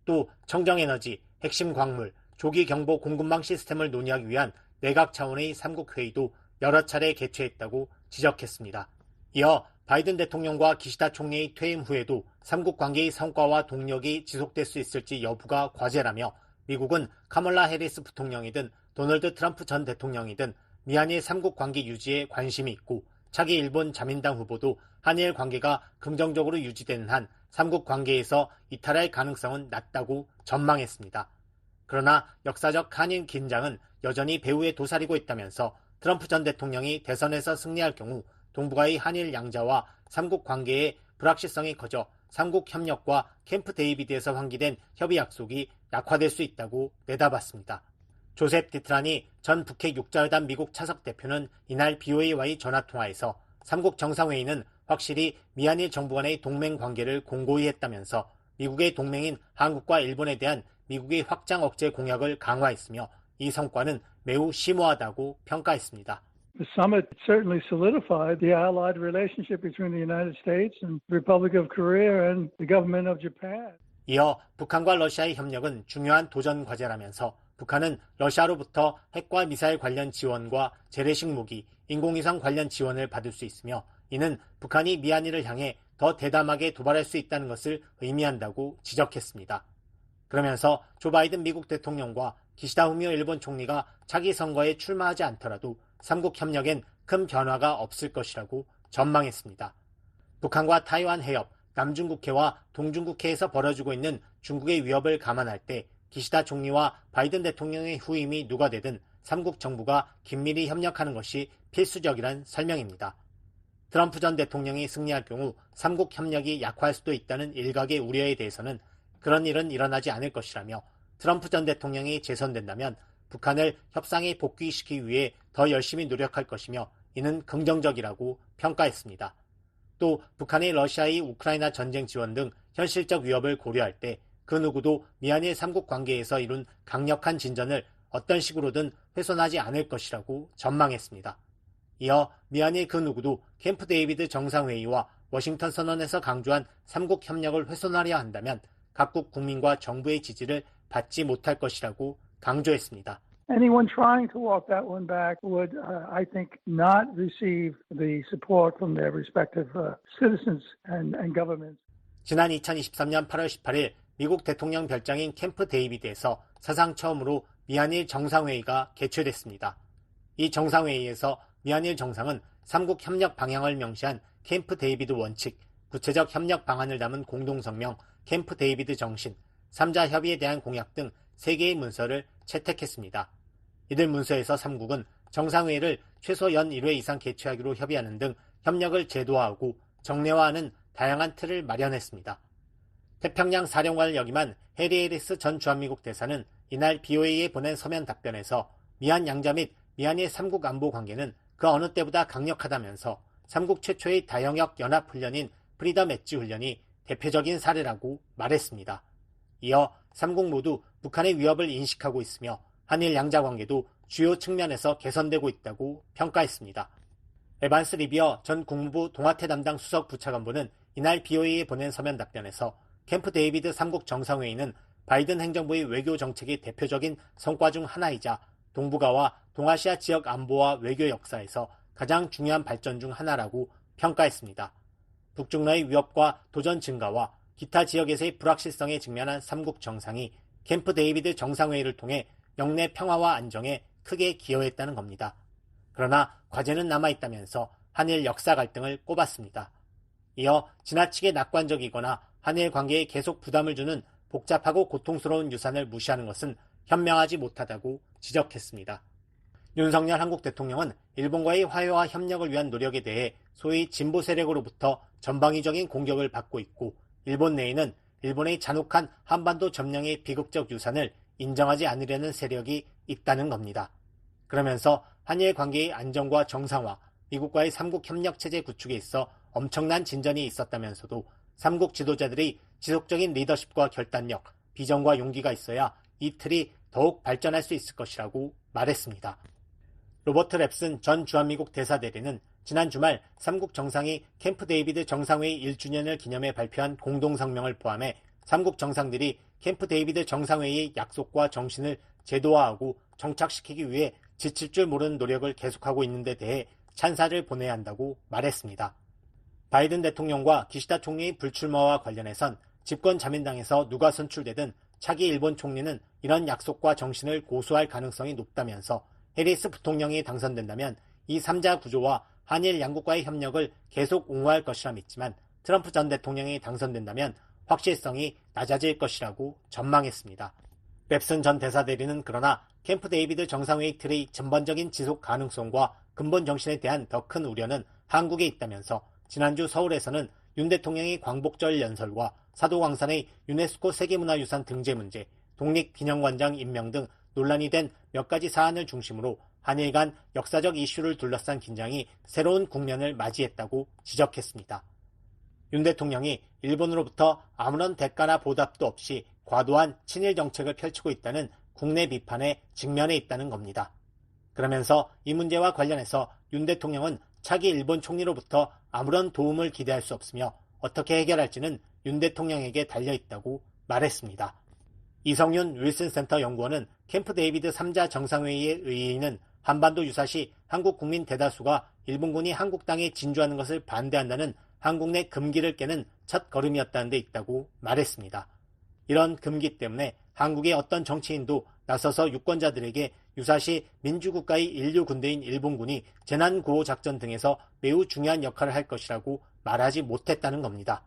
또 청정에너지, 핵심 광물, 조기 경보 공급망 시스템을 논의하기 위한 내각 차원의 3국 회의도 여러 차례 개최했다고 지적했습니다. 이어 바이든 대통령과 기시다 총리의 퇴임 후에도 3국 관계의 성과와 동력이 지속될 수 있을지 여부가 과제라며 미국은 카멀라 해리스 부통령이든 도널드 트럼프 전 대통령이든 미한일 3국 관계 유지에 관심이 있고 차기 일본 자민당 후보도 한일 관계가 긍정적으로 유지되는 한 3국 관계에서 이탈할 가능성은 낮다고 전망했습니다. 그러나 역사적 한일 긴장은 여전히 배후에 도사리고 있다면서 트럼프 전 대통령이 대선에서 승리할 경우 동북아의 한일 양자와 3국 관계의 불확실성이 커져 3국 협력과 캠프 데이비드에서 환기된 협의 약속이 약화될 수 있다고 내다봤습니다. 조셉 디트라니 전 북핵 육자회담 미국 차석 대표는 이날 BOA와의 전화통화에서 3국 정상회의는 확실히 미한일 정부 간의 동맹 관계를 공고히 했다면서 미국의 동맹인 한국과 일본에 대한 미국의 확장 억제 공약을 강화했으며 이 성과는 매우 심오하다고 평가했습니다. The summit certainly solidified the allied relationship between the United States and the Republic of Korea and the government of Japan. 이어 북한과 러시아의 협력은 중요한 도전 과제라면서 북한은 러시아로부터 핵과 미사일 관련 지원과 재래식 무기, 인공위성 관련 지원을 받을 수 있으며 이는 북한이 미한일을 향해 더 대담하게 도발할 수 있다는 것을 의미한다고 지적했습니다. 그러면서 조 바이든 미국 대통령과 기시다 후미오 일본 총리가 차기 선거에 출마하지 않더라도 3국 협력엔 큰 변화가 없을 것이라고 전망했습니다. 북한과 타이완 해협, 남중국해와 동중국해에서 벌어지고 있는 중국의 위협을 감안할 때 기시다 총리와 바이든 대통령의 후임이 누가 되든 3국 정부가 긴밀히 협력하는 것이 필수적이란 설명입니다. 트럼프 전 대통령이 승리할 경우 3국 협력이 약화할 수도 있다는 일각의 우려에 대해서는 그런 일은 일어나지 않을 것이라며 트럼프 전 대통령이 재선된다면 북한을 협상에 복귀시키기 위해 더 열심히 노력할 것이며 이는 긍정적이라고 평가했습니다. 또 북한이 러시아의 우크라이나 전쟁 지원 등 현실적 위협을 고려할 때 그 누구도 미한일 3국 관계에서 이룬 강력한 진전을 어떤 식으로든 훼손하지 않을 것이라고 전망했습니다. 이어 미한일 그 누구도 캠프 데이비드 정상회의와 워싱턴 선언에서 강조한 3국 협력을 훼손하려 한다면 각국 국민과 정부의 지지를 받지 못할 것이라고 강조했습니다. Anyone trying to walk that one back would, I think, not receive the support from their respective citizens and governments. 지난 2023년 8월 18일 미국 대통령 별장인 캠프 데이비드에서 사상 처음으로 미한일 정상회의가 개최됐습니다. 이 정상회의에서 미한일 정상은 3국 협력 방향을 명시한 캠프 데이비드 원칙, 구체적 협력 방안을 담은 공동성명, 캠프 데이비드 정신, 3자 협의에 대한 공약 등 3개의 문서를 채택했습니다. 이들 문서에서 3국은 정상회의를 최소 연 1회 이상 개최하기로 협의하는 등 협력을 제도화하고 정례화하는 다양한 틀을 마련했습니다. 태평양 사령관을 역임한 해리 해리스 전 주한미국 대사는 이날 BOA에 보낸 서면 답변에서 미한 양자 및 미한일 3국 안보 관계는 그 어느 때보다 강력하다면서 3국 최초의 다영역 연합훈련인 프리덤 엣지 훈련이 대표적인 사례라고 말했습니다. 이어 3국 모두 북한의 위협을 인식하고 있으며 한일 양자 관계도 주요 측면에서 개선되고 있다고 평가했습니다. 에반스 리비어 전 국무부 동아태 담당 수석 부차관보는 이날 BOA에 보낸 서면 답변에서 캠프 데이비드 3국 정상회의는 바이든 행정부의 외교 정책의 대표적인 성과 중 하나이자 동북아와 동아시아 지역 안보와 외교 역사에서 가장 중요한 발전 중 하나라고 평가했습니다. 북중러의 위협과 도전 증가와 기타 지역에서의 불확실성에 직면한 3국 정상이 캠프 데이비드 정상회의를 통해 영내 평화와 안정에 크게 기여했다는 겁니다. 그러나 과제는 남아있다면서 한일 역사 갈등을 꼽았습니다. 이어 지나치게 낙관적이거나 한일 관계에 계속 부담을 주는 복잡하고 고통스러운 유산을 무시하는 것은 현명하지 못하다고 지적했습니다. 윤석열 한국 대통령은 일본과의 화해와 협력을 위한 노력에 대해 소위 진보 세력으로부터 전방위적인 공격을 받고 있고 일본 내에는 일본의 잔혹한 한반도 점령의 비극적 유산을 인정하지 않으려는 세력이 있다는 겁니다. 그러면서 한일 관계의 안정과 정상화, 미국과의 3국 협력 체제 구축에 있어 엄청난 진전이 있었다면서도 3국 지도자들의 지속적인 리더십과 결단력, 비전과 용기가 있어야 이 틀이 더욱 발전할 수 있을 것이라고 말했습니다. 로버트 랩슨 전 주한미국 대사대리는 지난 주말 3국 정상이 캠프 데이비드 정상회의 1주년을 기념해 발표한 공동성명을 포함해 3국 정상들이 캠프 데이비드 정상회의의 약속과 정신을 제도화하고 정착시키기 위해 지칠 줄 모르는 노력을 계속하고 있는 데 대해 찬사를 보내야 한다고 말했습니다. 바이든 대통령과 기시다 총리의 불출마와 관련해선 집권 자민당에서 누가 선출되든 차기 일본 총리는 이런 약속과 정신을 고수할 가능성이 높다면서 해리스 부통령이 당선된다면 이 3자 구조와 한일 양국과의 협력을 계속 옹호할 것이라 믿지만 트럼프 전 대통령이 당선된다면 확실성이 낮아질 것이라고 전망했습니다. 랩슨 전 대사대리는 그러나 캠프 데이비드 정상회의 틀의 전반적인 지속 가능성과 근본 정신에 대한 더 큰 우려는 한국에 있다면서 지난주 서울에서는 윤 대통령의 광복절 연설과 사도광산의 유네스코 세계문화유산 등재 문제, 독립기념관장 임명 등 논란이 된 몇 가지 사안을 중심으로 한일 간 역사적 이슈를 둘러싼 긴장이 새로운 국면을 맞이했다고 지적했습니다. 윤 대통령이 일본으로부터 아무런 대가나 보답도 없이 과도한 친일 정책을 펼치고 있다는 국내 비판에 직면해 있다는 겁니다. 그러면서 이 문제와 관련해서 윤 대통령은 차기 일본 총리로부터 아무런 도움을 기대할 수 없으며 어떻게 해결할지는 윤 대통령에게 달려있다고 말했습니다. 이성윤 윌슨센터 연구원은 캠프 데이비드 3자 정상회의의 의의는 한반도 유사시 한국 국민 대다수가 일본군이 한국 땅에 진주하는 것을 반대한다는 한국 내 금기를 깨는 첫 걸음이었다는 데 있다고 말했습니다. 이런 금기 때문에 한국의 어떤 정치인도 나서서 유권자들에게 유사시 민주국가의 인류 군대인 일본군이 재난구호작전 등에서 매우 중요한 역할을 할 것이라고 말하지 못했다는 겁니다.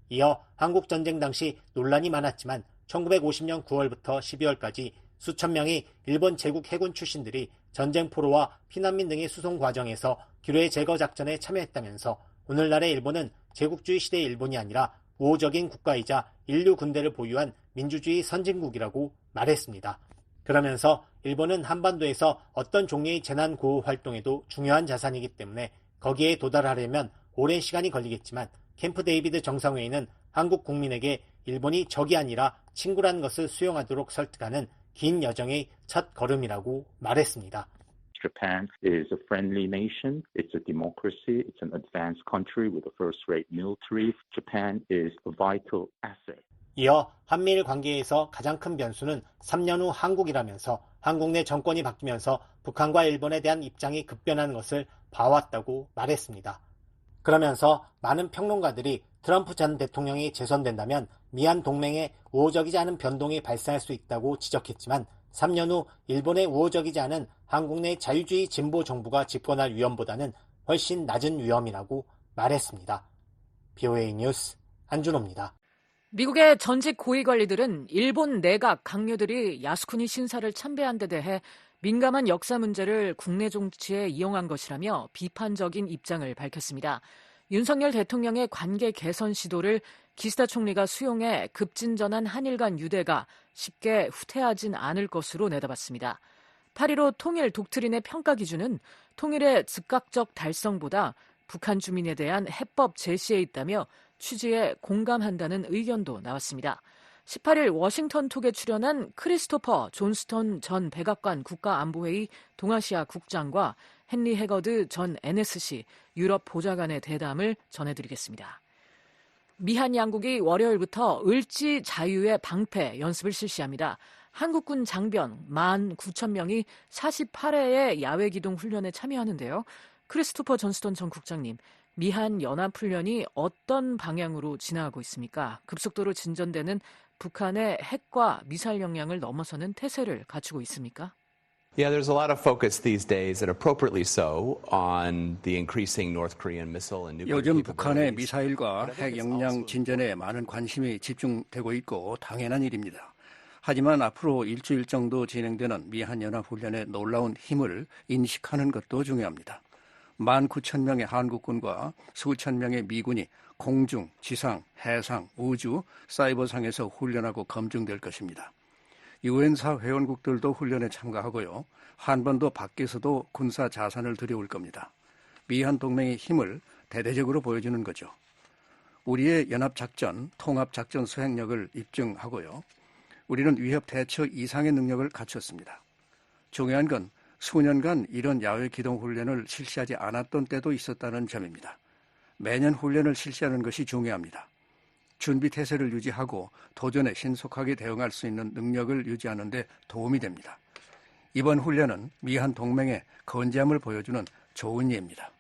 이어 한국전쟁 당시 논란이 많았지만 1950년 9월부터 12월까지 수천 명의 일본 제국 해군 출신들이 전쟁 포로와 피난민 등의 수송 과정에서 기뢰 제거 작전에 참여했다면서 오늘날의 일본은 제국주의 시대의 일본이 아니라 우호적인 국가이자 인류 군대를 보유한 민주주의 선진국이라고 말했습니다. 그러면서 일본은 한반도에서 어떤 종류의 재난구호 활동에도 중요한 자산이기 때문에 거기에 도달하려면 오랜 시간이 걸리겠지만 캠프 데이비드 정상회의는 한국 국민에게 일본이 적이 아니라 친구라는 것을 수용하도록 설득하는 긴 여정의 첫 걸음이라고 말했습니다. Japan is a friendly nation. It's a democracy. It's an advanced country with a first-rate military. Japan is a vital asset. 이어 한미일 관계에서 가장 큰 변수는 3년 후 한국이라면서 한국 내 정권이 바뀌면서 북한과 일본에 대한 입장이 급변하는 것을 봐왔다고 말했습니다. 그러면서 많은 평론가들이 트럼프 전 대통령이 재선된다면 미한 동맹에 우호적이지 않은 변동이 발생할 수 있다고 지적했지만 3년 후 일본의 우호적이지 않은 한국 내 자유주의 진보 정부가 집권할 위험보다는 훨씬 낮은 위험이라고 말했습니다. BOA 뉴스 한준호입니다. 미국의 전직 고위 관리들은 일본 내각 강요들이 야스쿠니 신사를 참배한 데 대해 민감한 역사 문제를 국내 정치에 이용한 것이라며 비판적인 입장을 밝혔습니다. 윤석열 대통령의 관계 개선 시도를 기시다 총리가 수용해 급진전한 한일 간 유대가 쉽게 후퇴하진 않을 것으로 내다봤습니다. 8.15 통일 독트린의 평가 기준은 통일의 즉각적 달성보다 북한 주민에 대한 해법 제시에 있다며 취지에 공감한다는 의견도 나왔습니다. 18일 워싱턴 톡에 출연한 크리스토퍼 존스턴 전 백악관 국가안보회의 동아시아 국장과 헨리 해거드 전 NSC 유럽 보좌관의 대담을 전해드리겠습니다. 미한 양국이 월요일부터 을지 자유의 방패 연습을 실시합니다. 한국군 장병 19,000명이 48회의 야외 기동 훈련에 참여하는데요. 크리스토퍼 존스턴 전 국장님, 미한 연합훈련이 어떤 방향으로 진화하고 있습니까? 급속도로 진전되는 북한의 핵과 미사일 역량을 넘어서는 태세를 갖추고 있습니까? Yeah, there's a lot of focus these days, and appropriately so, on the increasing North Korean missile and nuclear 요즘 북한의 capabilities. 미사일과 핵 역량 진전에 많은 관심이 집중되고 있고 당연한 일입니다. 하지만 앞으로 일주일 정도 진행되는 미한연합훈련의 놀라운 힘을 인식하는 것도 중요합니다. 19,000명의 한국군과 수천 명의 미군이 공중, 지상, 해상, 우주, 사이버상에서 훈련하고 검증될 것입니다. 유엔사 회원국들도 훈련에 참가하고요. 한반도 밖에서도 군사 자산을 들여올 겁니다. 미한 동맹의 힘을 대대적으로 보여주는 거죠. 우리의 연합작전, 통합작전 수행력을 입증하고요. 우리는 위협 대처 이상의 능력을 갖췄습니다. 중요한 건 수년간 이런 야외 기동 훈련을 실시하지 않았던 때도 있었다는 점입니다. 매년 훈련을 실시하는 것이 중요합니다. 준비 태세를 유지하고 도전에 신속하게 대응할 수 있는 능력을 유지하는 데 도움이 됩니다. 이번 훈련은 미한 동맹의 건재함을 보여주는 좋은 예입니다.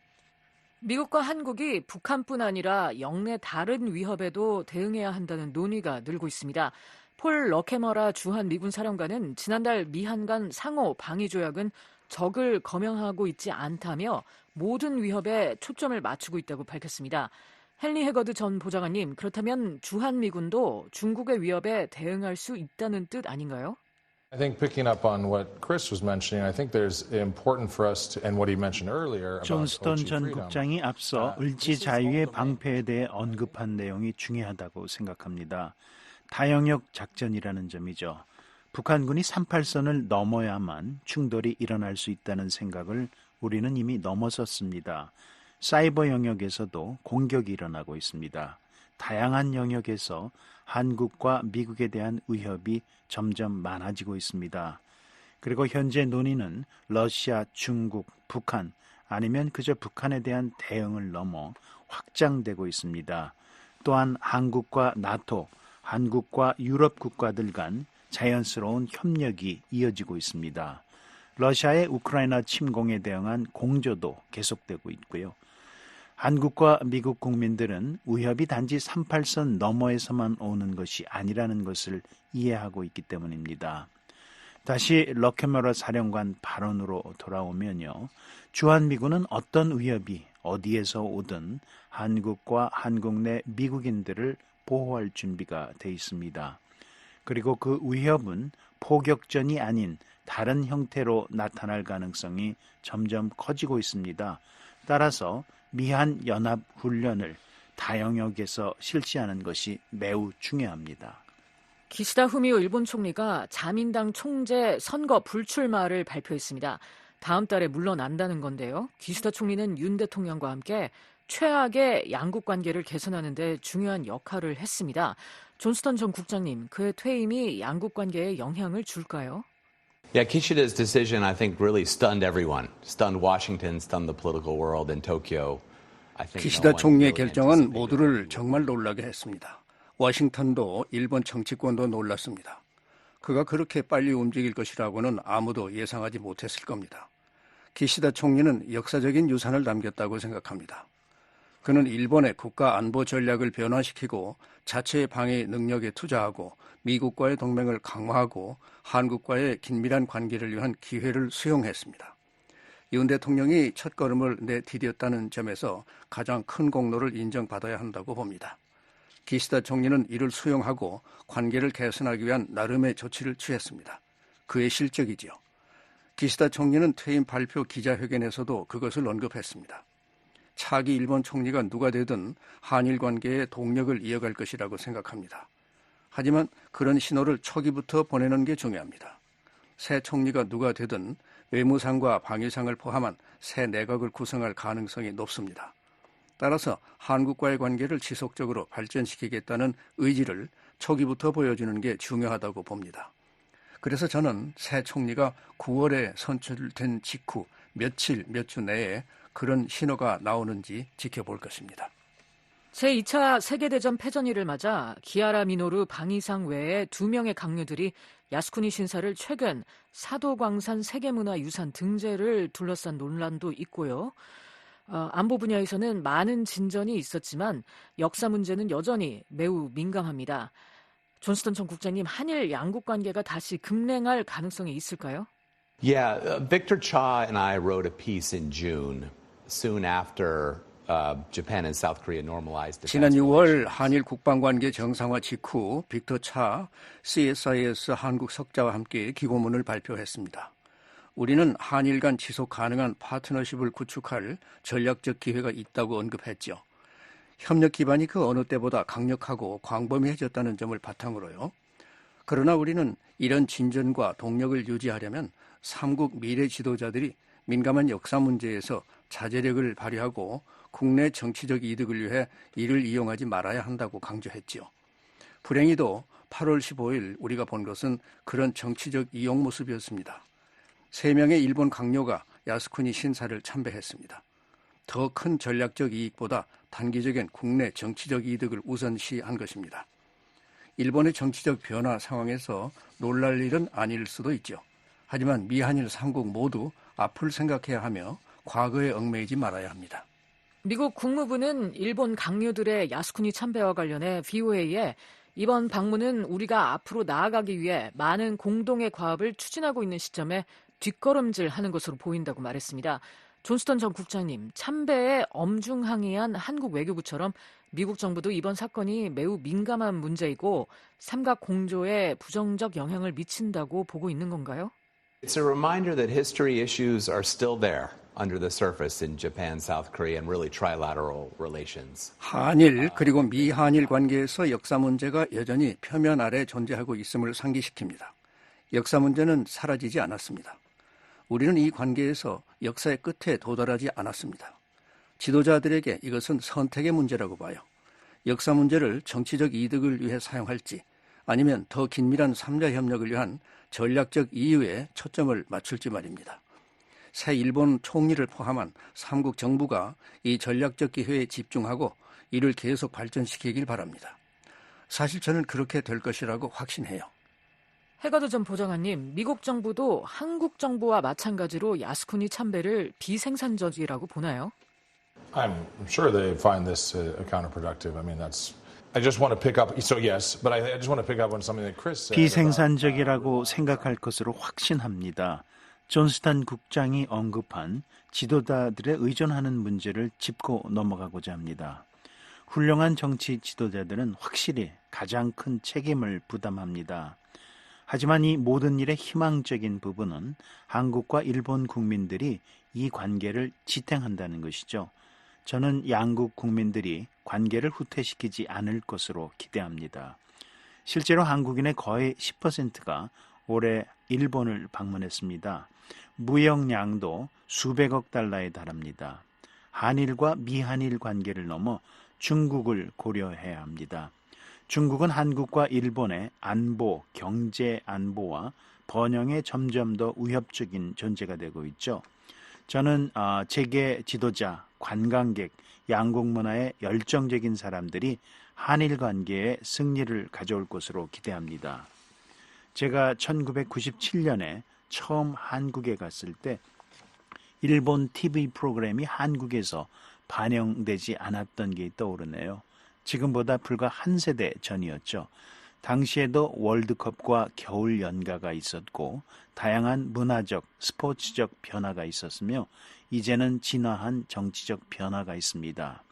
미국과 한국이 북한뿐 아니라 영내 다른 위협에도 대응해야 한다는 논의가 늘고 있습니다. 폴 러케머라 주한 미군 사령관은 지난달 미한 간 상호 방위 조약은 적을 검열하고 있지 않다며 모든 위협에 초점을 맞추고 있다고 밝혔습니다. 헨리 해거드 전 보좌관님, 그렇다면 주한미군도 중국의 위협에 대응할 수 있다는 뜻 아닌가요? I think picking up on what Chris was mentioning, I think there's important for us to, and what he mentioned earlier about 존스턴 OG 전 freedom. 국장이 앞서 을지 자유의 방패에 대해 언급한 내용이 중요하다고 생각합니다. 다영역 작전이라는 점이죠. 북한군이 38선을 넘어야만 충돌이 일어날 수 있다는 생각을 우리는 이미 넘어섰습니다. 사이버 영역에서도 공격이 일어나고 있습니다. 다양한 영역에서 한국과 미국에 대한 위협이 점점 많아지고 있습니다. 그리고 현재 논의는 러시아, 중국, 북한 아니면 그저 북한에 대한 대응을 넘어 확장되고 있습니다. 또한 한국과 나토, 한국과 유럽 국가들 간 자연스러운 협력이 이어지고 있습니다. 러시아의 우크라이나 침공에 대응한 공조도 계속되고 있고요. 한국과 미국 국민들은 위협이 단지 38선 너머에서만 오는 것이 아니라는 것을 이해하고 있기 때문입니다. 다시 러케머러 사령관 발언으로 돌아오면요. 주한미군은 어떤 위협이 어디에서 오든 한국과 한국 내 미국인들을 보호할 준비가 돼 있습니다. 그리고 그 위협은 포격전이 아닌 다른 형태로 나타날 가능성이 점점 커지고 있습니다. 따라서 미한 연합 훈련을 다영역에서 실시하는 것이 매우 중요합니다. 기시다 후미오 일본 총리가 자민당 총재 선거 불출마를 발표했습니다. 다음 달에 물러난다는 건데요. 기시다 총리는 윤 대통령과 함께 최악의 양국 관계를 개선하는 데 중요한 역할을 했습니다. 존스턴 전 국장님, 그의 퇴임이 양국 관계에 영향을 줄까요? Yeah, Kishida's decision, I think, really stunned everyone. Stunned Washington, stunned the political world in Tokyo. I think 기시다 no one 총리의 really 결정은 모두를 정말 놀라게 했습니다. 워싱턴도 일본 정치권도 놀랐습니다. 그가 그렇게 빨리 움직일 것이라고는 아무도 예상하지 못했을 겁니다. 기시다 총리는 역사적인 유산을 남겼다고 생각합니다. 그는 일본의 국가 안보 전략을 변화시키고 자체의 방위 능력에 투자하고 미국과의 동맹을 강화하고 한국과의 긴밀한 관계를 위한 기회를 수용했습니다. 윤 대통령이 첫걸음을 내디뎠다는 점에서 가장 큰 공로를 인정받아야 한다고 봅니다. 기시다 총리는 이를 수용하고 관계를 개선하기 위한 나름의 조치를 취했습니다. 그의 실적이지요. 기시다 총리는 퇴임 발표 기자회견에서도 그것을 언급했습니다. 차기 일본 총리가 누가 되든 한일 관계의 동력을 이어갈 것이라고 생각합니다. 하지만 그런 신호를 초기부터 보내는 게 중요합니다. 새 총리가 누가 되든 외무상과 방위상을 포함한 새 내각을 구성할 가능성이 높습니다. 따라서 한국과의 관계를 지속적으로 발전시키겠다는 의지를 초기부터 보여주는 게 중요하다고 봅니다. 그래서 저는 새 총리가 9월에 선출된 직후 며칠, 몇 주 내에 그런 신호가 나오는지 지켜볼 것입니다. 제2차 세계대전 패전일을 맞아 기아라 미노루 방위상 외에 2명의 강요들이 야스쿠니 신사를 최근 사도광산 세계문화유산 등재를 둘러싼 논란도 있고요. 안보 분야에서는 많은 진전이 있었지만 역사 문제는 여전히 매우 민감합니다. 존스턴 전 국장님, 한일 양국 관계가 다시 급냉할 가능성이 있을까요? Yeah, Victor Cha and I wrote a piece in June, soon after Japan and South Korea normalized. 지난 6월 한일 국방관계 정상화 직후 빅터 차 CSIS 한국 석자와 함께 기고문을 발표했습니다. 우리는 한일 간 지속 가능한 파트너십을 구축할 전략적 기회가 있다고 언급했죠. 협력 기반이 그 어느 때보다 강력하고 광범위해졌다는 점을 바탕으로요. 그러나 우리는 이런 진전과 동력을 유지하려면 삼국 미래 지도자들이 민감한 역사 문제에서 자제력을 발휘하고 국내 정치적 이득을 위해 이를 이용하지 말아야 한다고 강조했지요. 불행히도 8월 15일 우리가 본 것은 그런 정치적 이용 모습이었습니다. 3명의 일본 강요가 야스쿠니 신사를 참배했습니다. 더 큰 전략적 이익보다 단기적인 국내 정치적 이득을 우선시한 것입니다. 일본의 정치적 변화 상황에서 놀랄 일은 아닐 수도 있죠. 하지만 미한일 삼국 모두 앞을 생각해야 하며 과거에 얽매이지 말아야 합니다. 미국 국무부는 일본 강요들의 야스쿠니 참배와 관련해 VOA에 이번 방문은 우리가 앞으로 나아가기 위해 많은 공동의 과업을 추진하고 있는 시점에 뒷걸음질하는 것으로 보인다고 말했습니다. 존스턴 전 국장님, 참배에 엄중항의한 한국 외교부처럼 미국 정부도 이번 사건이 매우 민감한 문제이고 삼각 공조에 부정적 영향을 미친다고 보고 있는 건가요? It's a reminder that history issues are still there under the surface in Japan, South Korea, and really trilateral relations. 한일 그리고 미한일 관계에서 역사 문제가 여전히 표면 아래 존재하고 있음을 상기시킵니다. 역사 문제는 사라지지 않았습니다. 우리는 이 관계에서 역사의 끝에 도달하지 않았습니다. 지도자들에게 이것은 선택의 문제라고 봐요. 역사 문제를 정치적 이득을 위해 사용할지 아니면 더 긴밀한 3자 협력을 위한 전략적 이유에 초점을 맞출지 말입니다. 새 일본 총리를 포함한 삼국 정부가 이 전략적 기회에 집중하고 이를 계속 발전시키길 바랍니다. 사실 저는 그렇게 될 것이라고 확신해요. 해가드 전 보좌관님, 미국 정부도 한국 정부와 마찬가지로 야스쿠니 참배를 비생산적이라고 보나요? I'm sure they find this counterproductive. I mean, I just want to pick up. So yes, but I just want to pick up on something that Chris said. 비생산적이라고 생각할 것으로 확신합니다. 존스턴 국장이 언급한 지도자들의 의존하는 문제를 짚고 넘어가고자 합니다. 훌륭한 정치 지도자들은 확실히 가장 큰 책임을 부담합니다. 하지만 이 모든 일의 희망적인 부분은 한국과 일본 국민들이 이 관계를 지탱한다는 것이죠. 저는 양국 국민들이 관계를 후퇴시키지 않을 것으로 기대합니다. 실제로 한국인의 거의 10%가 올해 일본을 방문했습니다. 무역량도 수백억 달러에 달합니다. 한일과 미한일 관계를 넘어 중국을 고려해야 합니다. 중국은 한국과 일본의 안보, 경제 안보와 번영에 점점 더 위협적인 존재가 되고 있죠. 저는 재계 지도자, 관광객, 양국 문화의 열정적인 사람들이 한일 관계에 승리를 가져올 것으로 기대합니다. 제가 1997년에 처음 한국에 갔을 때 일본 TV 프로그램이 한국에서 반영되지 않았던 게 떠오르네요. 지금보다 불과 한 세대 전이었죠. 당시에도 월드컵과 겨울 연가가 있었고 다양한 문화적, 스포츠적 변화가 있었으며 이제는 진화한 정치적 변화가 있습니다.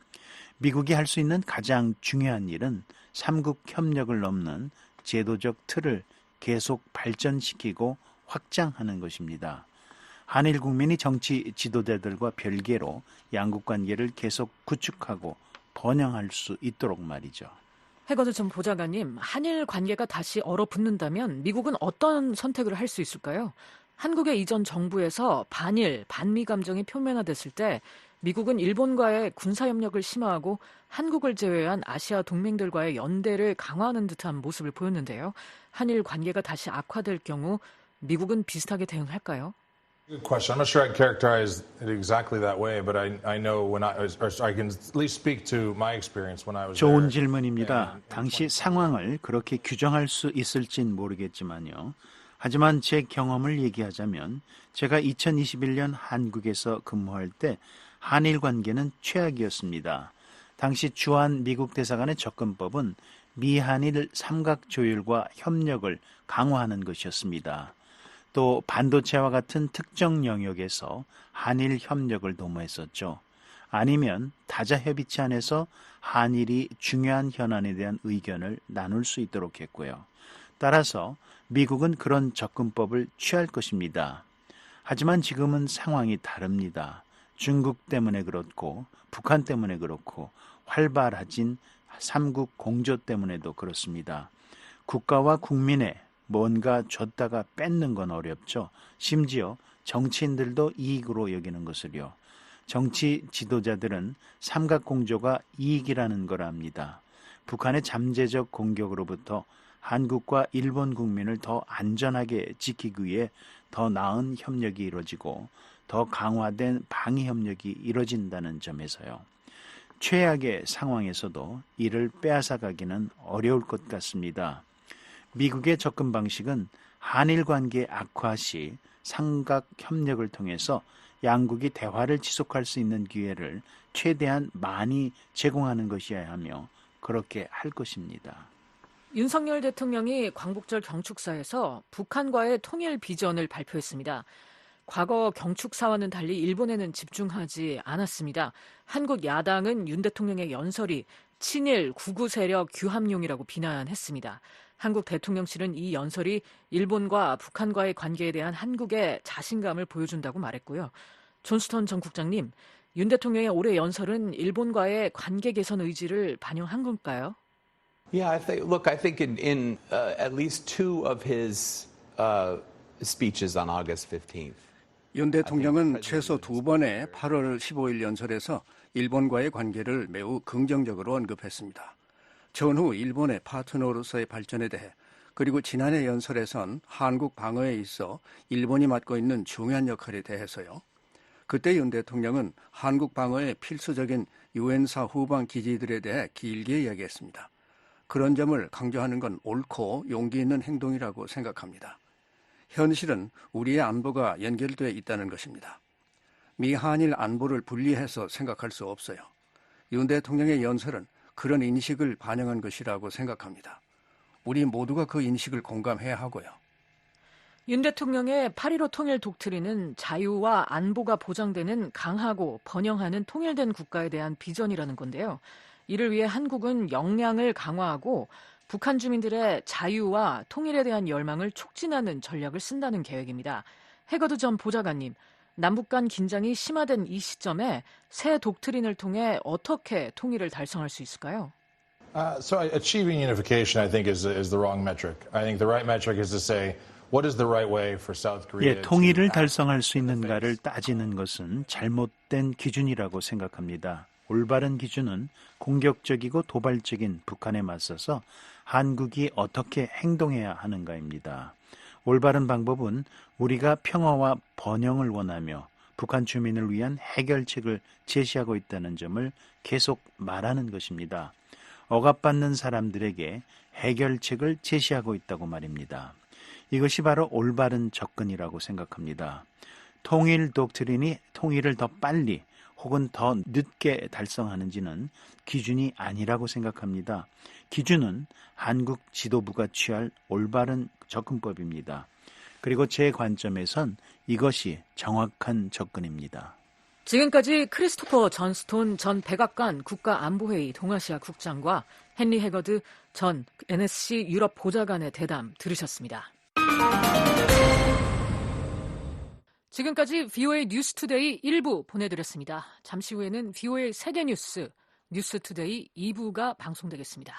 미국이 할 수 있는 가장 중요한 일은 삼국 협력을 넘는 제도적 틀을 계속 발전시키고 확장하는 것입니다. 한일 국민이 정치 지도자들과 별개로 양국 관계를 계속 구축하고 번영할 수 있도록 말이죠. 해거드 전 보좌관님, 한일 관계가 다시 얼어붙는다면 미국은 어떤 선택을 할 수 있을까요? 한국의 이전 정부에서 반일, 반미 감정이 표면화됐을 때 미국은 일본과의 군사협력을 심화하고 한국을 제외한 아시아 동맹들과의 연대를 강화하는 듯한 모습을 보였는데요. 한일 관계가 다시 악화될 경우 미국은 비슷하게 대응할까요? Good question. I'm not sure I'd characterize it exactly that way, but I know when I can at least speak to my experience when I was 좋은 there. 질문입니다. 당시 상황을 그렇게 규정할 수 있을진 모르겠지만요. 하지만 제 경험을 얘기하자면 제가 2021년 한국에서 근무할 때 한일 관계는 최악이었습니다. 당시 주한 미국 대사관의 접근법은 미한일 삼각 조율과 협력을 강화하는 것이었습니다. 또 반도체와 같은 특정 영역에서 한일 협력을 도모했었죠. 아니면 다자협의체 안에서 한일이 중요한 현안에 대한 의견을 나눌 수 있도록 했고요. 따라서 미국은 그런 접근법을 취할 것입니다. 하지만 지금은 상황이 다릅니다. 중국 때문에 그렇고 북한 때문에 그렇고 활발해진 삼국 공조 때문에도 그렇습니다. 국가와 국민의 뭔가 줬다가 뺏는 건 어렵죠. 심지어 정치인들도 이익으로 여기는 것을요. 정치 지도자들은 삼각공조가 이익이라는 걸 압니다. 북한의 잠재적 공격으로부터 한국과 일본 국민을 더 안전하게 지키기 위해 더 나은 협력이 이루어지고 더 강화된 방위 협력이 이루어진다는 점에서요. 최악의 상황에서도 이를 빼앗아가기는 어려울 것 같습니다. 미국의 접근 방식은 한일 관계 악화 시 삼각 협력을 통해서 양국이 대화를 지속할 수 있는 기회를 최대한 많이 제공하는 것이어야 하며 그렇게 할 것입니다. 윤석열 대통령이 광복절 경축사에서 북한과의 통일 비전을 발표했습니다. 과거 경축사와는 달리 일본에는 집중하지 않았습니다. 한국 야당은 윤 대통령의 연설이 친일 구구 세력 규합용이라고 비난했습니다. 한국 대통령실은 이 연설이 일본과 북한과의 관계에 대한 한국의 자신감을 보여준다고 말했고요. 존스턴 전 국장님, 윤 대통령의 올해 연설은 일본과의 관계 개선 의지를 반영한 건가요? Yeah, I think in at least two of his speeches on August 15th. 윤 대통령은 최소 두 번의 8월 15일 연설에서 일본과의 관계를 매우 긍정적으로 언급했습니다. 전후 일본의 파트너로서의 발전에 대해 그리고 지난해 연설에선 한국 방어에 있어 일본이 맡고 있는 중요한 역할에 대해서요. 그때 윤 대통령은 한국 방어의 필수적인 유엔사 후방 기지들에 대해 길게 이야기했습니다. 그런 점을 강조하는 건 옳고 용기 있는 행동이라고 생각합니다. 현실은 우리의 안보가 연결되어 있다는 것입니다. 미한일 안보를 분리해서 생각할 수 없어요. 윤 대통령의 연설은 그런 인식을 반영한 것이라고 생각합니다. 우리 모두가 그 인식을 공감해야 하고요. 윤 대통령의 8.15 통일 독트린은 자유와 안보가 보장되는 강하고 번영하는 통일된 국가에 대한 비전이라는 건데요. 이를 위해 한국은 역량을 강화하고 북한 주민들의 자유와 통일에 대한 열망을 촉진하는 전략을 쓴다는 계획입니다. 해거드 전 보좌관님, 남북 간 긴장이 심화된 이 시점에 새 독트린을 통해 어떻게 통일을 달성할 수 있을까요? So achieving unification, I think, is the wrong metric. I think the right metric is to say, what is the right way for South Korea? 통일을 달성할 수 있는가를 따지는 것은 잘못된 기준이라고 생각합니다. 올바른 기준은 공격적이고 도발적인 북한에 맞서서 한국이 어떻게 행동해야 하는가입니다. 올바른 방법은 우리가 평화와 번영을 원하며 북한 주민을 위한 해결책을 제시하고 있다는 점을 계속 말하는 것입니다. 억압받는 사람들에게 해결책을 제시하고 있다고 말입니다. 이것이 바로 올바른 접근이라고 생각합니다. 통일 독트린이 통일을 더 빨리 혹은 더 늦게 달성하는지는 기준이 아니라고 생각합니다. 기준은 한국 지도부가 취할 올바른 접근법입니다. 그리고 제 관점에선 이것이 정확한 접근입니다. 지금까지 크리스토퍼 존스톤 전 백악관 국가안보회의 동아시아 국장과 헨리 해거드 전 NSC 유럽 보좌관의 대담 들으셨습니다. 지금까지 VOA 뉴스투데이 1부 보내드렸습니다. 잠시 후에는 VOA 세계뉴스 뉴스투데이 2부가 방송되겠습니다.